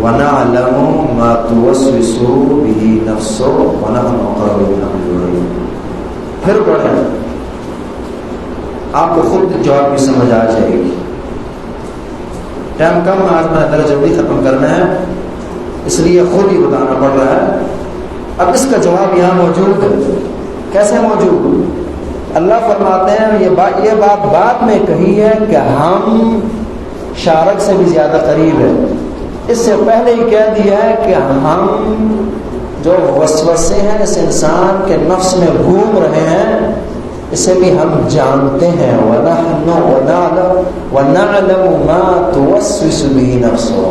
وَنَعْلَمُ مَا تُوَسْوِسُ بِهِ نَفْسُهُ وَنَحْنُ أَقْرَبُ إِلَيْهِ مِنْ حَبْلِ الْوَرِيدِ. پھر پڑھیں, آپ کو خود جواب بھی سمجھ آ جائے گی. ٹائم کم, آج میں درس جلدی ختم کرنا ہے, اس لیے خود ہی بتانا پڑ رہا ہے. اب اس کا جواب یہاں موجود ہے. کیسے موجود؟ اللہ فرماتے ہیں یہ بات بعد میں کہی ہے کہ ہم شارک سے بھی زیادہ قریب ہے. اس سے پہلے ہی کہہ دیا ہے کہ ہم جو وسوسے ہیں اس انسان کے نفس میں گھوم رہے ہیں اسے بھی ہم جانتے ہیں. وَنَعْلَمُ مَا تُوَسْوِسُ بِهِ نَفْسُهُ,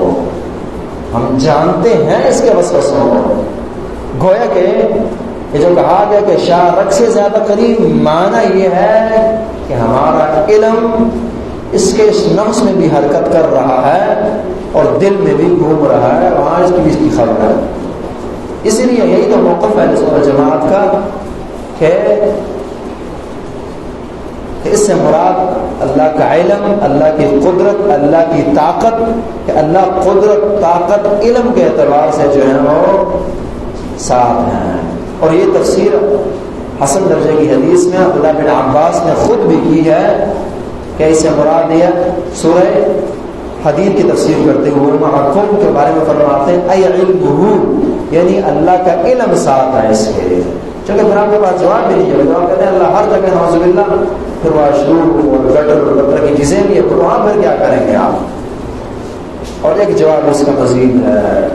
ہم جانتے ہیں اس کے وسوسوں کو. گویا کہ یہ جو کہا گیا کہ شارک سے زیادہ قریب, معنی یہ ہے کہ ہمارا علم اس کے اس نفس میں بھی حرکت کر رہا ہے اور دل میں بھی گھوم رہا ہے, وہاں اس کی خبر ہے. اسی لیے یہی تو موقف ہے اہل جماعت کا کہ اس سے مراد اللہ کا علم, اللہ کی قدرت, اللہ کی طاقت, کہ اللہ قدرت, طاقت, علم کے اعتبار سے جو ہے وہ ساتھ ہیں. اور یہ تفسیر حسن درجے کی حدیث میں عبداللہ بن عباس نے خود بھی کی ہے کہ اس سے مراد یہ سورہ حدید کی تفسیر کرتے ہوئے معقوم کے بارے میں فرماتے ہیں اے علمہ, یعنی اللہ کا علم ساتھ ہے اس کے. چونکہ پھر آپ کے پاس جواب بھی نہیں ہے, جواب کہتے ہیں اللہ ہر جگہ نعوذ باللہ, پھر وہ اشرور اور گٹر اور بطر کی چیزیں بھی ہے, پھر وہاں پھر کیا کریں گے آپ. اور ایک جواب اس کا مزید ہے,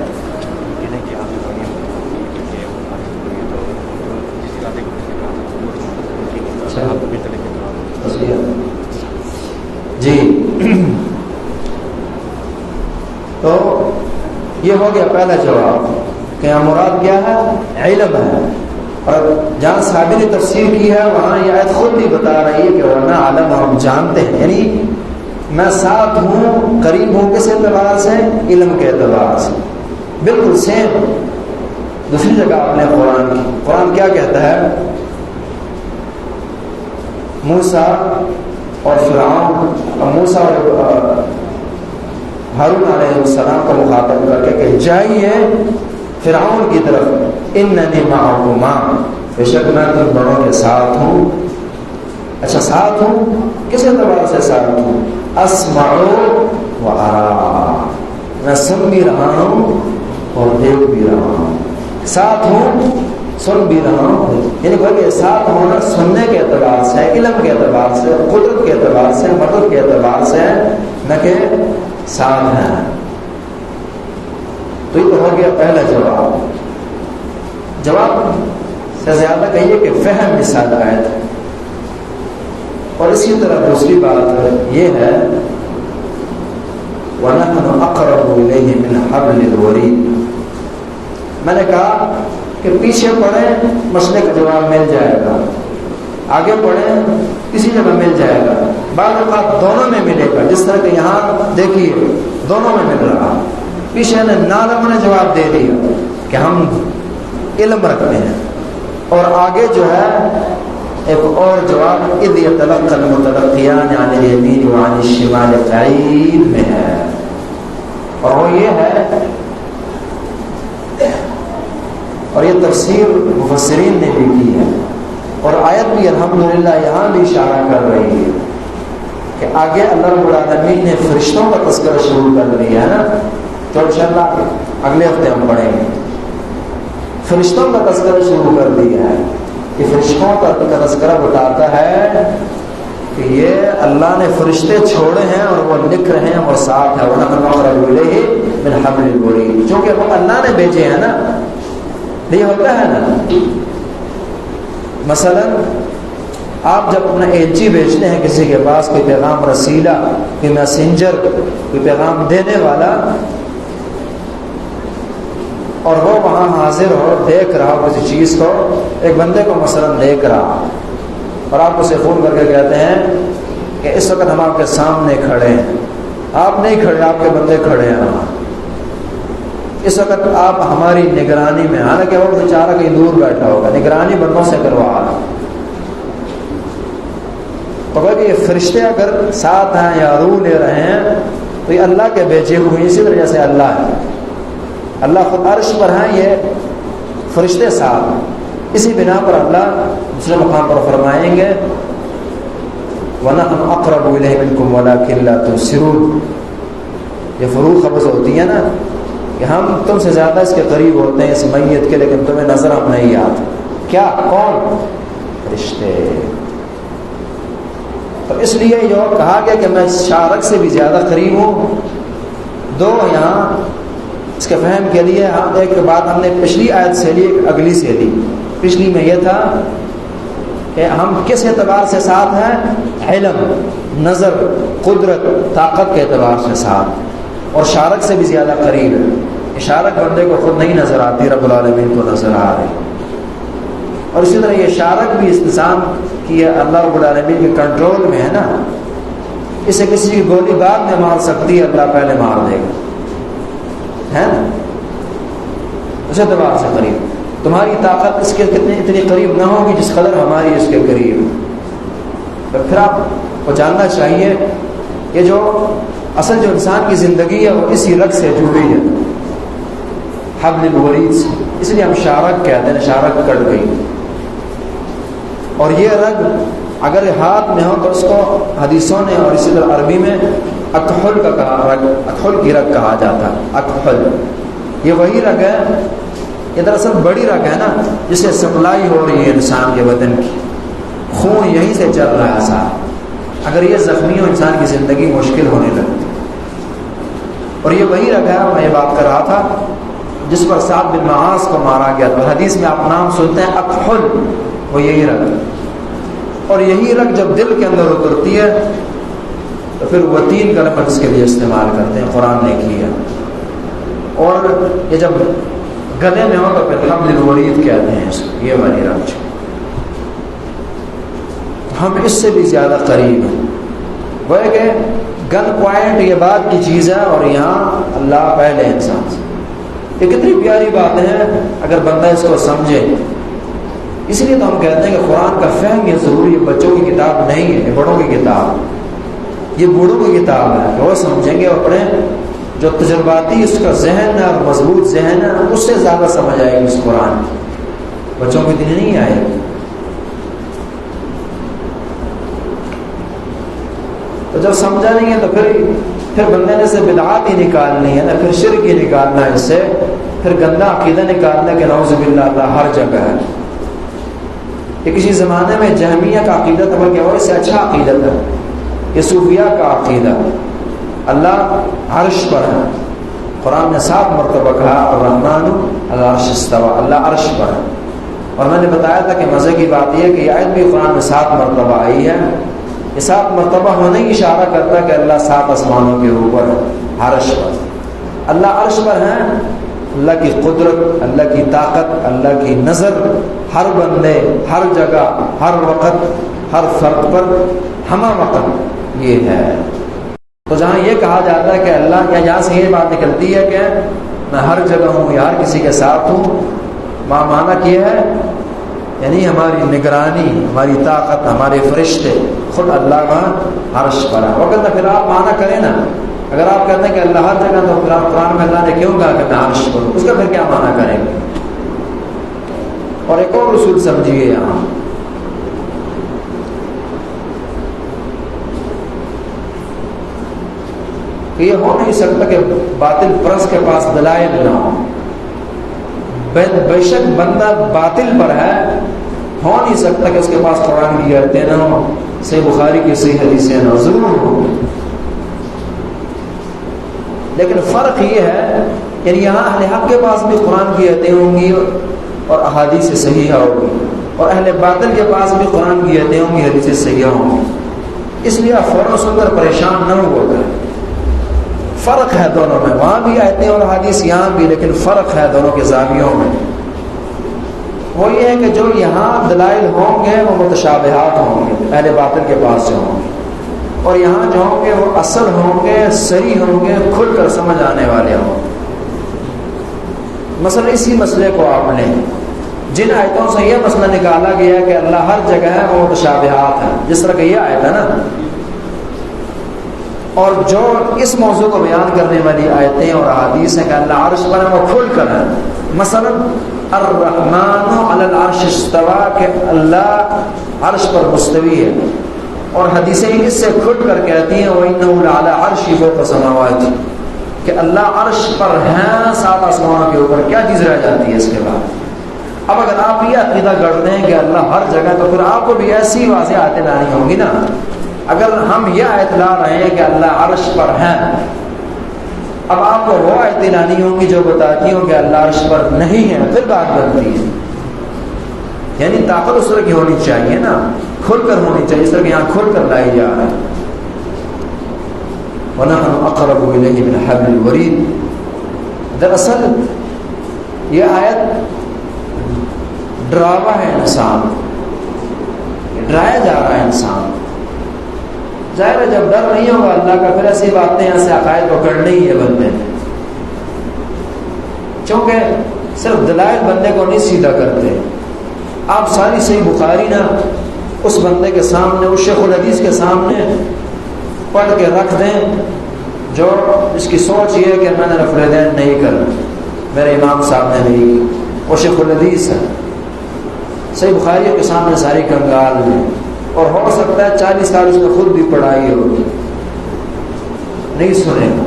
جی تو یہ ہو گیا پہلا جواب کہ مراد کیا ہے, علم ہے. اور جہاں صحابی نے تفسیر کی ہے وہاں یہ آیت خود بھی بتا رہی ہے کہ ورنہ عالم ہم جانتے ہیں, یعنی میں ساتھ ہوں, قریب ہوں. کس اعتبار سے؟ علم کے اعتبار سے. بالکل سیم دوسری جگہ آپ نے قرآن کیا کہتا ہے؟ موسیٰ اور فرعون, موسیٰ اور ہارون علیہ السلام کو مخاطب کر کے کہ جائیے فرعون کی طرف, اننی معکما, بے شک میں تم بڑوں کے ساتھ ہوں. اچھا ساتھ ہوں, کس اعتبار سے ساتھ ہوں؟ اسمع و ارا, میں سن بھی رہا ہوں اور دیکھ بھی رہا ہوں. ساتھ ہوں, سن بھی رہا ہوں, یعنی کہ ساتھ ہونا سننے کے اعتبار سے, علم کے اعتبار سے, قدرت کے اعتبار سے, مدد کے اعتبار سے, نہ کہ ساتھ ہیں. تو یہ تو ہو گیا پہلا جواب. جواب سے زیادہ کہیے کہ فہم مثال آیت ہے. اور اسی طرح دوسری بات یہ ہے وَنَحْنُ أَقْرَبُ إِلَيْهِ مِنْ حَبْلِ الْوَرِيدِ. میں نے کہا کہ پیچھے پڑھیں مسئلے کا جواب مل جائے گا, آگے پڑھیں کسی جگہ مل جائے گا. بعض اوقات دونوں میں ملے گا، جس طرح کہ یہاں دیکھیے دونوں میں مل رہا۔ پیچھے نے نالم نے جواب دے دیا کہ ہم علم رکھتے ہیں، اور آگے جو ہے ایک اور جواب اذ یتلقى المتلقیان عن الیمین وعن الشمال قعید میں ہے، اور وہ یہ ہے، اور یہ تفسیر مفسرین نے بھی کی ہے، اور آیت بھی الحمدللہ یہاں بھی اشارہ کر رہی ہے کہ آگے اللہ رب العالمین نے فرشتوں کا تذکرہ شروع کر دیا ہے نا، تو انشاءاللہ اگلے ہفتے ہم پڑھیں گے۔ فرشتوں کا تذکرہ شروع کر دیا ہے کہ فرشتوں کا تذکرہ بتاتا ہے کہ یہ اللہ نے فرشتے چھوڑے ہیں اور وہ لکھ رہے ہیں اور ساتھ ہے، وَنَحْنُ أَقْرَبُ إِلَيْهِ مِنْ حَبْلِ الْوَرِيدِ، چونکہ وہ اللہ نے بھیجے ہیں نا، یہ ہوتا ہے نا۔ مثلا آپ جب اپنا ایجنسی بھیجتے ہیں کسی کے پاس، کوئی پیغام رسیلہ، کوئی میسنجر، کوئی پیغام دینے والا، اور وہ وہاں حاضر ہو، دیکھ رہا ہو کسی چیز کو، ایک بندے کو مثلا دیکھ رہا، اور آپ اسے فون کر کے کہتے ہیں کہ اس وقت ہم آپ کے سامنے کھڑے ہیں، آپ نہیں کھڑے، آپ کے بندے کھڑے ہیں وہاں، اس وقت آپ ہماری نگرانی میں، حالانکہ وہ بیچارہ کہیں دور بیٹھا ہوگا، نگرانی بندوں سے کروا رہا، تو کہ یہ فرشتے اگر ساتھ ہیں یا روح لے رہے ہیں تو یہ اللہ کے بھیجے ہوئے، اسی طرح جیسے اللہ ہے، اللہ خود عرش پر ہیں، یہ فرشتے ساتھ، اسی بنا پر اللہ دوسرے مقام پر فرمائیں گے وَنَحْنُ أَقْرَبُ إِلَيْهِ مِنْكُمْ وَلَكِنْ لَا تُبْصِرُونَ، یہ فروغ خبر ہوتی ہے نا کہ ہم تم سے زیادہ اس کے قریب ہوتے ہیں اس میت کے، لیکن تمہیں نظر ہم نہیں آتے۔ کیا؟ کون؟ فرشتے۔ تو اس لیے جو کہا گیا کہ میں شارک سے بھی زیادہ قریب ہوں، دو یہاں اس کے فہم کے لیے ایک بات ہم نے پچھلی آیت سے لی، ایک اگلی سے لی۔ پچھلی میں یہ تھا کہ ہم کس اعتبار سے ساتھ ہیں؟ علم، نظر، قدرت، طاقت کے اعتبار سے ساتھ، اور شارک سے بھی زیادہ قریب ہے۔ شارک بندے کو خود نہیں نظر آتی، رب العالمین کو نظر آ رہی، اور اسی طرح یہ شارک بھی اس انسان کی اللہ رب العالمین کے کنٹرول میں ہے نا، اسے کسی کی گولی بعد میں مار سکتی ہے، اللہ پہلے مار دے گا، ہے نا، اس اعتبار سے قریب۔ تمہاری طاقت اس کے اتنی قریب نہ ہوگی جس قدر ہماری اس کے قریب۔ پھر آپ کو جاننا چاہیے کہ جو اصل جو انسان کی زندگی ہے وہ اسی رگ سے جڑی ہے، حبل الورید سے، اس لیے ہم شارک کہتے ہیں، شارک کٹ گئی، اور یہ رگ اگر ہاتھ میں ہو تو اس کو حدیثوں نے اور اسی طرح عربی میں اکحل کا کہا، رگ اکحل کی رگ کہا جاتا ہے، اکحل یہ وہی رگ ہے، یہ دراصل بڑی رگ ہے نا جس سے سپلائی ہو رہی ہے انسان کے بدن کی، خون یہیں سے چل رہا ہے سارا، اگر یہ زخمی ہو انسان کی زندگی مشکل ہونے لگتی، اور یہ وہی رگ ہے، میں یہ بات کر رہا تھا جس پر سعد بن معاذ کو مارا گیا تھا، حدیث میں آپ نام سنتے ہیں اکحل، وہ یہی رگ، اور یہی رگ جب دل کے اندر اترتی ہے تو پھر وہ 3 کلمات اس کے لیے استعمال کرتے ہیں، قرآن نے کیا، اور یہ جب گلے میں ہو تو پھر حبل الورید کہتے ہیں اس کو، یہ والی رگ، ہم اس سے بھی زیادہ قریب ہیں، وہ ہے کہ گن پوائنٹ یہ بات کی چیز ہے، اور یہاں اللہ پہلے انسان سے، یہ کتنی پیاری بات ہے اگر بندہ اس کو سمجھے۔ اس لیے تو ہم کہتے ہیں کہ قرآن کا فہم یہ ضروری ہے، بچوں کی کتاب نہیں ہے، یہ بڑوں کی کتاب، یہ بوڑھوں کی کتاب ہے، وہ سمجھیں گے، اپنے جو تجرباتی اس کا ذہن ہے اور مضبوط ذہن ہے اس سے زیادہ سمجھ آئے گی اس قرآن، بچوں کی دن نہیں آئے گی۔ تو جب سمجھا نہیں ہے تو پھر بندے نے سے بدعات ہی نکالنی ہے نا، پھر شرک ہی نکالنا ہے اس سے، پھر گندا عقیدہ نکالنا کہ نعوذ باللہ اللہ ہر جگہ ہے۔ یہ کسی زمانے میں جہمیہ کا عقیدہ تھا، بلکہ اور اس سے اچھا عقیدہ تھا، یہ صوفیہ کا عقیدہ، اللہ عرش پر ہے، قرآن نے 7 مرتبہ کہا الرحمن علی العرش استوى، اللہ عرش پر ہے، اور میں نے بتایا تھا کہ مزے کی بات یہ ہے کہ یہ آیت بھی قرآن میں 7 مرتبہ آئی ہے، یہ 7 مرتبہ ہونے کی اشارہ کرتا ہے کہ اللہ 7 آسمانوں کے اوپر ہے، عرش پر، اللہ عرش پر ہے، اللہ کی قدرت، اللہ کی طاقت، اللہ کی نظر ہر بندے، ہر جگہ، ہر وقت، ہر فرد پر ہمہ وقت یہ ہے۔ تو جہاں یہ کہا جاتا ہے کہ اللہ، یا یہاں سے یہ بات نکلتی ہے کہ میں ہر جگہ ہوں یا ہر کسی کے ساتھ ہوں، معنی کیا ہے یعنی ہماری نگرانی، ہماری طاقت، ہمارے فرشتے، خود اللہ وہاں عرش پر ہے۔ وقت پھر آپ معنی کریں نا، اگر آپ کہتے ہیں کہ اللہ ہر جگہ، تو پھر قرآن میں اللہ نے کیوں کہا کہ میں عرش پر ہوں؟ اس کا پھر کیا معنی کریں گے؟ اور ایک اور اصول سمجھیے یہاں، کہ یہ ہو نہیں سکتا کہ باطل پرست کے پاس دلائل نہ ہو۔ بے شک بندہ باطل پر ہے، ہو نہیں سکتا کہ اس کے پاس قرآن کی آیتیں نہ ہو، صحیح بخاری کی صحیح حدیثیں نہ ضرور ہو۔ لیکن فرق یہ ہے، یعنی یہاں اہل حق کے پاس بھی قرآن کی آیتیں ہوں گی اور احادیث صحیحہ ہوگی، اور اہل باطل کے پاس بھی قرآن کی آیتیں ہوں گی، حدیث صحیحہ ہوں گی۔ اس لیے آپ فوراً سن کر پریشان نہ ہو کر، فرق ہے دونوں میں، وہاں بھی آیتیں اور حدیث، یہاں بھی، لیکن فرق ہے دونوں کے زاویوں میں۔ وہ یہ ہے کہ جو یہاں دلائل ہوں گے وہ متشابہات ہوں گے، اہل باطل کے پاس جو ہوں گے، اور یہاں جو ہوں گے وہ اصل ہوں گے، صحیح ہوں گے، کھل کر سمجھ آنے والے ہوں گے۔ مثلا اسی مسئلے کو آپ نے جن آیتوں سے یہ مسئلہ نکالا گیا کہ اللہ ہر جگہ ہے، وہ متشابہات ہیں، جس طرح کہ یہ آیت ہے نا، اور جو اس موضوع کو بیان کرنے والی آیتیں اور احادیث ہیں کہ اللہ عرش پر ہے، وہ کھل کر ہے۔ مثلا الرحمن علی العرش استوى، کہ اللہ عرش پر مستوی ہے، اور حدیثیں اس سے کھل کر کہتی ہیں وَإِنَّهُ لَعَلَى عَرْشِهِ فَوْقَ السَّمَاوَاتِ، کہ اللہ عرش پر ہیں، سات آسمانوں کے اوپر۔ کیا چیز رہ جاتی ہے اس کے بعد؟ اب اگر آپ یہ عقیدہ کرتے ہیں کہ اللہ ہر جگہ، تو پھر آپ کو بھی ایسی واضح آیتیں لانی ہوں گی نا۔ اگر ہم یہ آیت لا رہے ہیں کہ اللہ عرش پر ہیں، اب آپ کو وہ آیتیں لانی ہوں گی جو بتاتی ہوں کہ اللہ عرش پر نہیں ہے، پھر بات بنتی ہے۔ یعنی طاقت اس طرح کی ہونی چاہیے نا، کھل کر ہونی چاہیے، اس طرح کہ یہاں کھل کر لائی جا رہا ہے۔ وَنَحْنُ أَقْرَبُ إِلَيْهِ مِنْ حَبْلِ الْوَرِيدِ، دراصل یہ آیت ڈراوا ہے انسان، ڈرایا جا رہا ہے انسان۔ ظاہر ہے جب ڈر نہیں ہوگا اللہ کا، پھر ایسی باتیں، ایسے عقائد پکڑنے ہی ہے بندے نے، چونکہ صرف دلائل بندے کو نہیں سیدھا کرتے۔ آپ ساری صحیح بخاری نا اس بندے کے سامنے، اس شیخ الحدیث کے سامنے پڑھ کے رکھ دیں جو اس کی سوچ یہ ہے کہ میں نے رفع الیدین نہیں کرنا، میرے امام صاحب نے نہیں کی، وہ شیخ الحدیث ہے، صحیح بخاری کے سامنے ساری کنگال میں، اور ہو سکتا ہے 40 سال اس نے خود بھی پڑھائی ہوگی، نہیں سنے گا،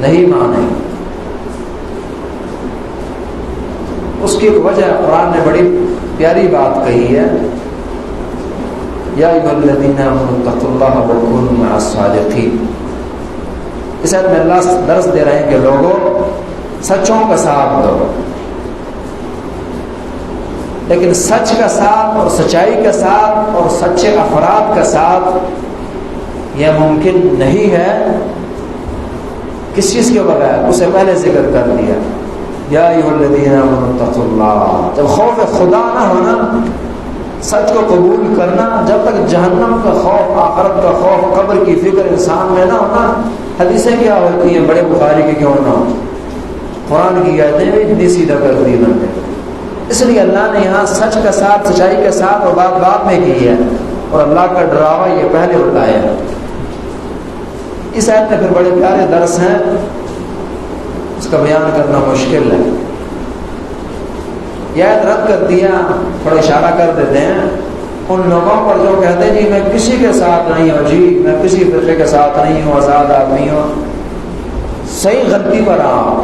نہیں مانے گا۔ اس کی وجہ قرآن نے بڑی پیاری بات کہی ہے، یا ایھا الذین آمنوا اتقوا اللہ وکونوا مع الصادقین۔ اس آیت میں اللہ درس دے رہے ہیں کہ لوگوں سچوں کا ساتھ دو، لیکن سچ کا ساتھ اور سچائی کا ساتھ اور سچے افراد کا ساتھ یہ ممکن نہیں ہے کس چیز کے بغیر؟ اسے پہلے ذکر کر دیا، یا ایھا الذین آمنوا اتقوا اللہ۔ جب خوف خدا نہ ہونا، سچ کو قبول کرنا، جب تک جہنم کا خوف، آخرت کا خوف، قبر کی فکر انسان میں نہ ہونا، حدیثیں کیا ہوتی ہیں بڑے بخاری کی کیوں نہ ہو، قرآن کی آیتیں بھی اتنی سیدھا کر دی بندے۔ اس لیے اللہ نے یہاں سچ کا ساتھ، سچائی کے ساتھ، اور بات بات میں کی ہے، اور اللہ کا ڈراوا یہ پہلے بتایا ہے۔ اس آیت میں پھر بڑے پیارے درس ہیں، اس کا بیان کرنا مشکل ہے۔ یہ آیت رد کر دیا، تھوڑا اشارہ کر دیتے ہیں ان لوگوں پر جو کہتے ہیں جی میں کسی کے ساتھ نہیں ہوں، جی میں کسی فرقے کے ساتھ نہیں ہوں، آزاد آدمی ہوں۔ صحیح غلطی پر آپ،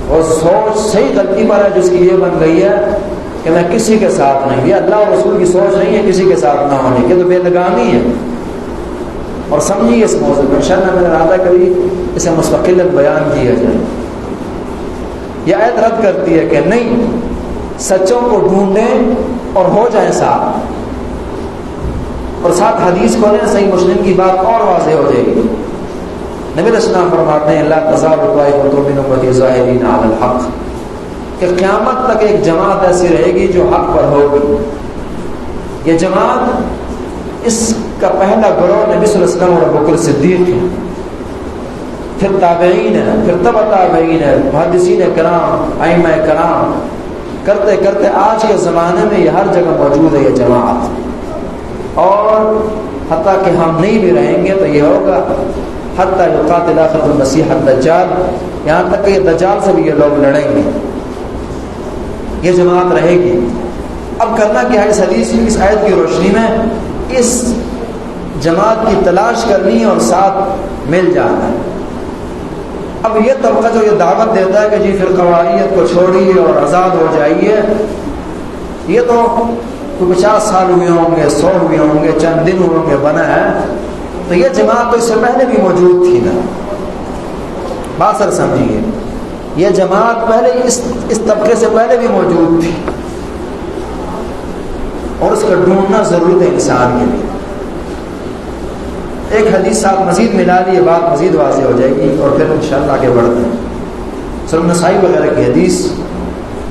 وہ سوچ صحیح غلطی پر ہے جس کی یہ بن گئی ہے کہ میں کسی کے ساتھ نہیں۔ یہ اللہ اور رسول کی سوچ نہیں ہے کسی کے ساتھ نہ ہونے کی، تو بے لگامی ہے۔ اور سمجھیے اس موضوع میں، انشاءاللہ میں نے ارادہ کری اسے مستقل بیان کیا جائے۔ یہ آیت رد کرتی ہے کہ نہیں، سچوں کو ڈھونڈیں اور ہو جائیں ساتھ، اور ساتھ حدیث کو لیں، صحیح مسلم کی بات اور واضح ہو جائے گی۔ نبی علیہ السلام فرماتے ہیں لا تزال طائفۃ من امتی ظاہرین علی الحق، کہ قیامت تک ایک جماعت ایسی رہے گی جو حق پر ہوگی۔ یہ جماعت اس کا پہلا گروہ نبی صلی اللہ علیہ وسلم اور ابوبکر صدیق ہے، پھر تابعین ہے، پھر تبع تابعین ہے، محدثین کرام، ائمہ کرام، کرتے کرتے آج کے زمانے میں یہ ہر جگہ موجود ہے یہ جماعت، اور حتیٰ کہ ہم نہیں بھی رہیں گے تو یہ ہوگا حتیٰ یقاتل آخر المسیح الدجال، یہاں تک کہ یہ دجال سے بھی یہ لوگ لڑیں گے، یہ جماعت رہے گی۔ اب کرنا کیا ہے اس حدیث کی، اس آیت کی روشنی میں اس جماعت کی تلاش کرنی ہے اور ساتھ مل جانا ہے۔ اب یہ طبقہ جو یہ دعوت دیتا ہے کہ جی فرقواریت کو چھوڑیے اور آزاد ہو جائیے، یہ تو 50 سال ہوئے ہوں گے، 100 ہوئے ہوں گے، چند دن ہوں گے بنا ہے، تو یہ جماعت تو اس سے پہلے بھی موجود تھی نا، بات سر سمجھیے، یہ جماعت پہلے اس طبقے سے پہلے بھی موجود تھی، اور اس کا ڈھونڈنا ضرورت ہے انسان کے لیے۔ ایک حدیث ساتھ مزید ملا لی، یہ بات مزید واضح ہو جائے گی، اور پھر انشاءاللہ آگے بڑھتے ہیں۔ سنن نسائی وغیرہ کی حدیث،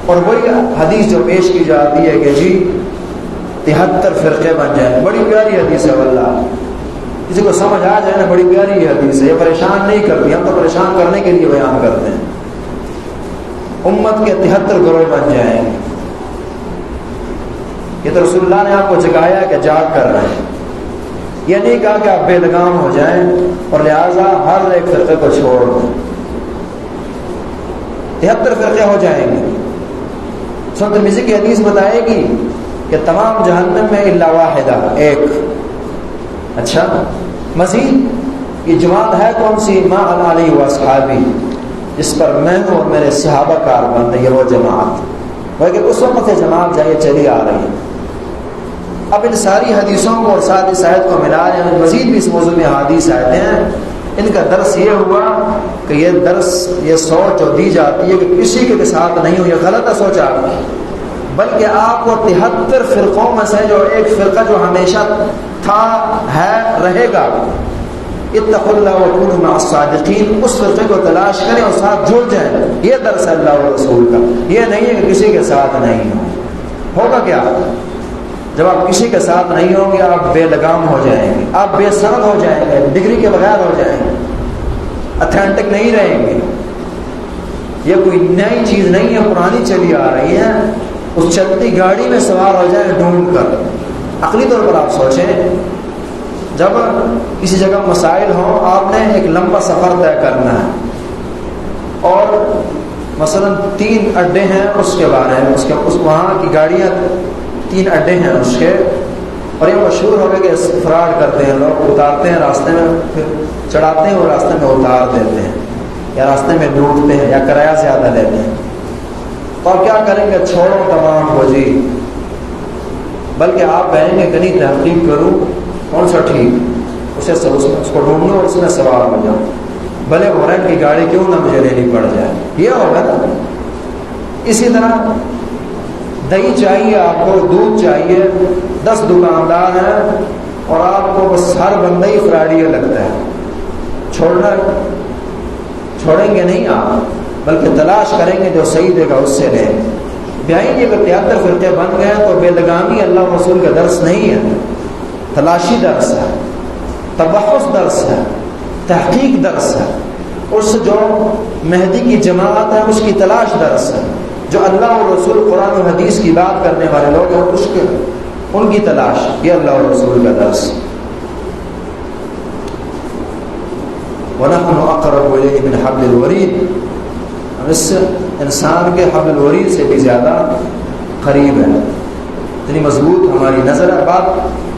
اور وہی حدیث جو پیش کی جاتی ہے کہ جی 73 فرقے بن جائیں، بڑی پیاری حدیث ہے واللہ، کسی کو سمجھ آ جائے نا، بڑی پیاری حدیث ہے، یہ پریشان نہیں کرتی، ہم تو پریشان کرنے کے لیے بیان کرتے ہیں۔ امت کے 73 گروہ بن جائیں، یہ تو رسول اللہ نے آپ کو جگایا کہ جاگ کر رہے ہیں، یہ نہیں کہا کہ آپ بے لگام ہو جائیں اور لہٰذا ہر ایک فرقے کو چھوڑ دیں۔ 73 فرقے ہو جائیں گے۔ سنت ترمذی کی حدیث بتائے گی کہ تمام جہنم میں الا واحدہ، ایک۔ اچھا، مزید یہ جماعت ہے کون سی؟ ما انا علیہ واصحابی، جس پر میں ہوں اور میرے صحابہ کاربند ہے، یہ وہ جماعت، لیکن اس وقت سے جماعت جائے چلی آ رہی ہے۔ اب ان ساری حدیثوں کو اور ساتھ اس آیت کو ملا رہے ہیں، مزید بھی اس موضوع میں حدیث آتے ہیں، ان کا درس یہ ہوا کہ یہ درس، یہ سوچ جو دی جاتی ہے کہ کسی کے ساتھ نہیں ہو، یہ غلط ہے سوچ آپ کی، بلکہ آپ کو 73 فرقوں میں سے جو ایک فرقہ جو ہمیشہ تھا، ہے، رہے گا، اتقوا اللہ وکونوا مع الصادقین، اس فرقے کو تلاش کریں اور ساتھ جڑ جائیں، یہ درس ہے اللہ و رسول کا۔ یہ نہیں ہے کہ کسی کے ساتھ نہیں ہو، ہوگا کیا؟ جب آپ کسی کے ساتھ نہیں ہوں گے آپ بے لگام ہو جائیں گے، آپ بے سند ہو جائیں گے، ڈگری کے بغیر ہو جائیں گے، اتھینٹک نہیں رہیں گے۔ یہ کوئی نئی چیز نہیں ہے، پرانی چلی آ رہی ہے، اس چلتی گاڑی میں سوار ہو جائیں ڈھونڈ کر۔ عقلی طور پر آپ سوچیں، جب کسی جگہ مسائل ہوں، آپ نے ایک لمبا سفر طے کرنا ہے، اور مثلا 3 اڈے ہیں اس کے بارے میں، اس وہاں کی گاڑیاں 3 اڈے ہیں اس کے، اور یہ مشہور ہو گیا کہ فراڈ کرتے ہیں لوگ، اتارتے ہیں راستے میں، پھر چڑھاتے ہیں اور راستے میں اتار دیتے ہیں، یا راستے میں لوٹتے ہیں، یا کرایہ زیادہ لیتے ہیں۔ تو آپ کیا کریں گے؟ چھوڑو تمام ہو جی، بلکہ آپ کہیں گے کہ نہیں، تحقیق کروں کون سا ٹھیک، اس کو ڈھونڈوں اور اس میں سوار ہو جاؤں، بھلے وارنٹ کی گاڑی کیوں نہ مجھے لینی پڑ جائے، یہ ہوگا نا۔ اسی طرح دہی چاہیے آپ کو، دودھ چاہیے، 10 دکاندار ہیں اور آپ کو بس ہر بندہ ہی فراڈی لگتا ہے، چھوڑیں گے نہیں آپ، بلکہ تلاش کریں گے جو صحیح دے گا اس سے لیں۔ بیائیں گے کہ 73 فرقے بن گئے تو بے لگامی اللہ رسول کا درس نہیں ہے، تلاشی درس ہے، تبحث درس ہے، تحقیق درس ہے، اس جو مہدی کی جماعت ہے اس کی تلاش درس ہے، جو اللہ اور رسول قرآن و حدیث کی بات کرنے والے لوگ ہیں ان کی تلاش، یہ اللہ اور رسول کا درس۔ وَنَحْنُ أَقْرَبُ إِلَيْهِ مِنْ حَبْلِ الْوَرِيدِ، ہم اس انسان کے حبل الورید سے بھی زیادہ قریب ہے، اتنی مضبوط ہماری نظر ہے۔ بات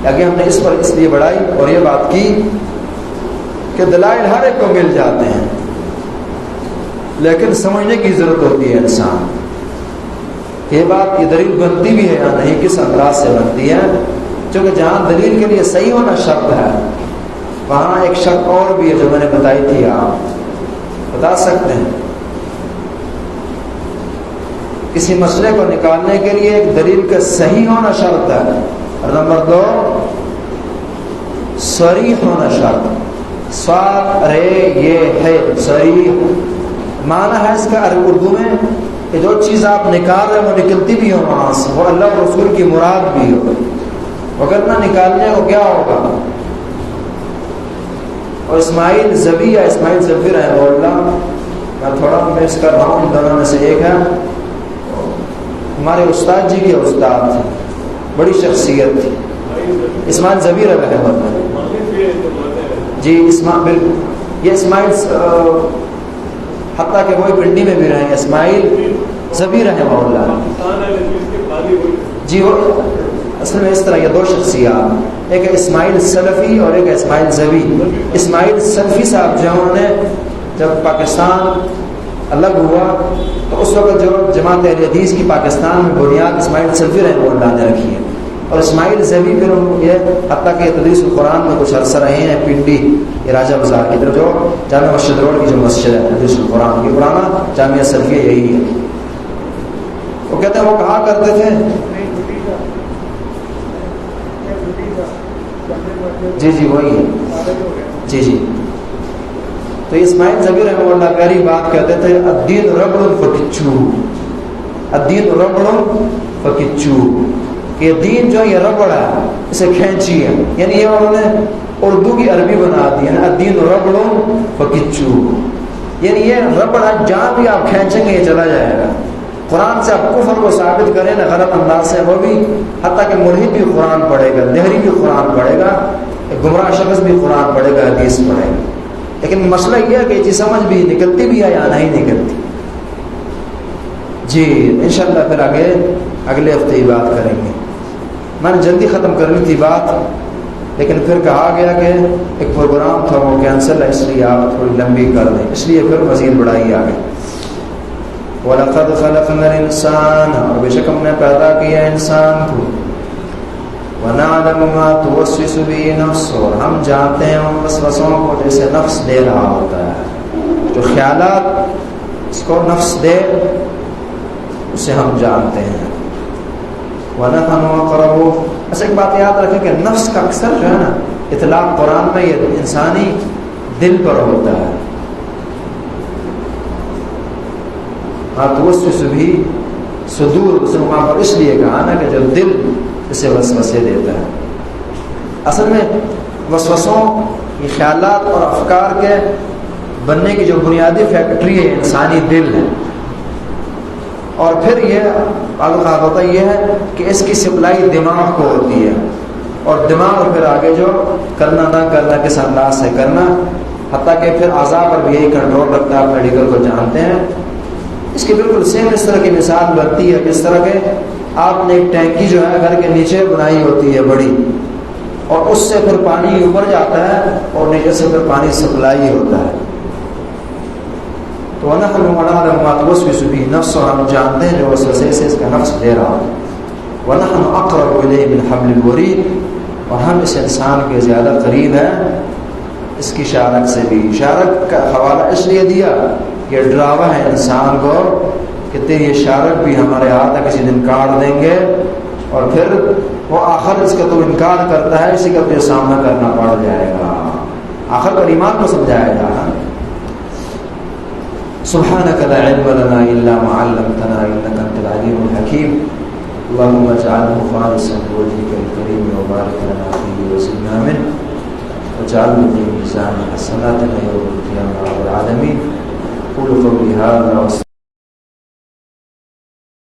آگے ہم نے اس پر اس لیے بڑھائی اور یہ بات کی کہ دلائل ہر ایک کو مل جاتے ہیں، لیکن سمجھنے کی ضرورت ہوتی ہے انسان، یہ بات یہ دلیل بنتی بھی ہے یا نہیں، کس انداز سے بنتی ہے، کیونکہ جہاں دلیل کے لیے صحیح ہونا شرط ہے، وہاں ایک شرط اور بھی ہے جو میں نے بتائی تھی، آپ بتا سکتے ہیں۔ کسی مسئلے کو نکالنے کے لیے ایک دلیل کا صحیح ہونا شرط ہے، اور نمبر 2 صریح ہونا شرط، سوال رے یہ ہے صریح، معنی ہے اس کا اردو میں کہ جو چیز آپ نکال رہے ہیں وہ نکلتی بھی ہو وہاں سے، وہ اللہ اور رسول کی مراد بھی ہو، اگر نہ نکالنے کو کیا ہوگا، اور اسماعیل زبی یا اسماعیل زبی رحمہ اللہ، میں تھوڑا مکس کر رہا ہوں، دونوں میں سے ایک ہے، ہمارے استاد جی کے استاد تھے، بڑی شخصیت تھی، اسماعیل زبی رحمہ اللہ جی، اسماعیل یہ اسماعیل حتیٰ کہ وہی پنڈی میں بھی رہے ہیں، اسماعیل زبی رحمہ اللہ جی، وہ اصل میں اس طرح یہ دو شخصیات، ایک ہے اسماعیل سلفی اور ایک ہے اسماعیل زبی۔ اسماعیل سلفی صاحب جو انہوں نے جب پاکستان الگ ہوا تو اس وقت جو جماعت اہل حدیث کی پاکستان میں بنیاد اسماعیل سلفی رحمہ اللہ نے رکھی ہے، اور اسماعیل زبی پھر یہ حتیٰ کہ تدریس القرآن میں کچھ عرصہ رہے ہیں پنڈی، یہ راجہ بازار کی طرف جو جامعہ مسجد روڈ کی جو مسجد ہے تدریس القرآن کی، پرانا جامعہ سلفیہ یہی ہے۔ وہ کہتے ہیں وہ کہا کرتے تھے جی جی وہی ہے جی جی، تو اسماعیل زبی رحمہ اللہ پیاری بات کہتے تھے، الدین ربڑ فکچو، الدین ربڑ فکچو، کہ دین جو یہ ربڑ ہے اسے کھینچی ہے، یعنی یہ انہوں نے اردو کی عربی بنا دی ہے، الدین ربڑ فکچو، یعنی یہ ربڑ ہے، جہاں بھی آپ کھینچیں گے یہ چلا جائے گا۔ قرآن سے آپ کفر کو ثابت کریں نا غلط انداز سے، وہ بھی حتیٰ کہ ملحد بھی قرآن پڑھے گا، دہری بھی قرآن پڑھے گا، گمراہ شخص بھی قرآن پڑھے گا، حدیث پڑھے گا، لیکن مسئلہ یہ ہے کہ یہ سمجھ بھی نکلتی بھی ہے یا نہیں نکلتی۔ جی انشاءاللہ پھر اگلے ہفتے ہی بات کریں گے، میں نے جلدی ختم کرنی تھی بات، لیکن پھر کہا گیا کہ ایک پروگرام تھا وہ کینسل ہے، اس لیے آپ تھوڑی لمبی کر دیں، اس لیے پھر مزید بڑھائی آ گئی۔ وَلَقَدْ خَلَقْنَا الْإِنسَانَ، اور بے شک ہم نے پیدا کیا انسان کو، وَنَعْلَمُ مَا تُوَسْوِسُ بِهِ نَفْسُهُ، اور ہم جانتے ہیں ان وسوسوں کو جیسے نفس دے رہا ہوتا ہے، جو خیالات اس کو نفس دے اسے ہم جانتے ہیں۔ وَنَحْنُ أَقْرَبُ، ایسے ایک بات یاد رکھیں کہ نفس کا اکثر جو ہے نا اطلاق قرآن میں یہ انسانی دل پر ہوتا ہے، توسوس بھی صدور اس نے وہاں پر اس لیے کہا نا کہ جو دل اسے وسوسے دیتا ہے۔ اصل میں وسوسوں یہ خیالات اور افکار کے بننے کی جو بنیادی فیکٹری ہے انسانی دل ہے، اور پھر یہ الخاص ہوتا یہ ہے کہ اس کی سپلائی دماغ کو ہوتی ہے، اور دماغ پھر آگے جو کرنا نہ کرنا کس انداز سے کرنا، حتیٰ کہ پھر اعضاء پر بھی یہی کنٹرول رکھتا ہے، آپ میڈیکل کو جانتے ہیں۔ اس کی بالکل سیم اس طرح کی مثال بنتی ہے جس طرح کہ آپ نے ایک ٹینکی جو ہے گھر کے نیچے بنائی ہوتی ہے بڑی، اور اس سے پھر پانی اوپر جاتا ہے اور نیچے سے پھر پانی سپلائی ہوتا ہے۔ تو وَنَحْنُ نَعْلَمُ مَا تُوَسْوِسُ بِهِ نَفْسُهُ، اور ہم جانتے ہیں جو وسوسے سے اس کا نفس دے رہا ہو۔ وَنَحْنُ أَقْرَبُ إِلَيْهِ مِنْ حَبْلِ الْوَرِيدِ، اور ہم اس انسان کے زیادہ قریب ہیں اس کی شارک سے بھی۔ شارک کا حوالہ اس لیے دیا کہ ڈراوا ہے انسان کو کہ تیری یہ شارک بھی ہمارے ہاتھ کسی دن کاٹ دیں گے، اور پھر وہ آخر اس کا تو انکار کرتا ہے، اسی کا تجھے سامنا کرنا پڑ جائے گا، آخر پر ایمان کو سمجھایا جا رہا۔ سبحانك لا علم لنا الا ما علمتنا انك انت العليم الحكيم، اللهم اجعله خالصا لوجهك الكريم وبارك لنا فيه وزدنا منه واجعله في ميزان حسناتنا يوم القيامة رب العالمين۔ قولوا قولي هذا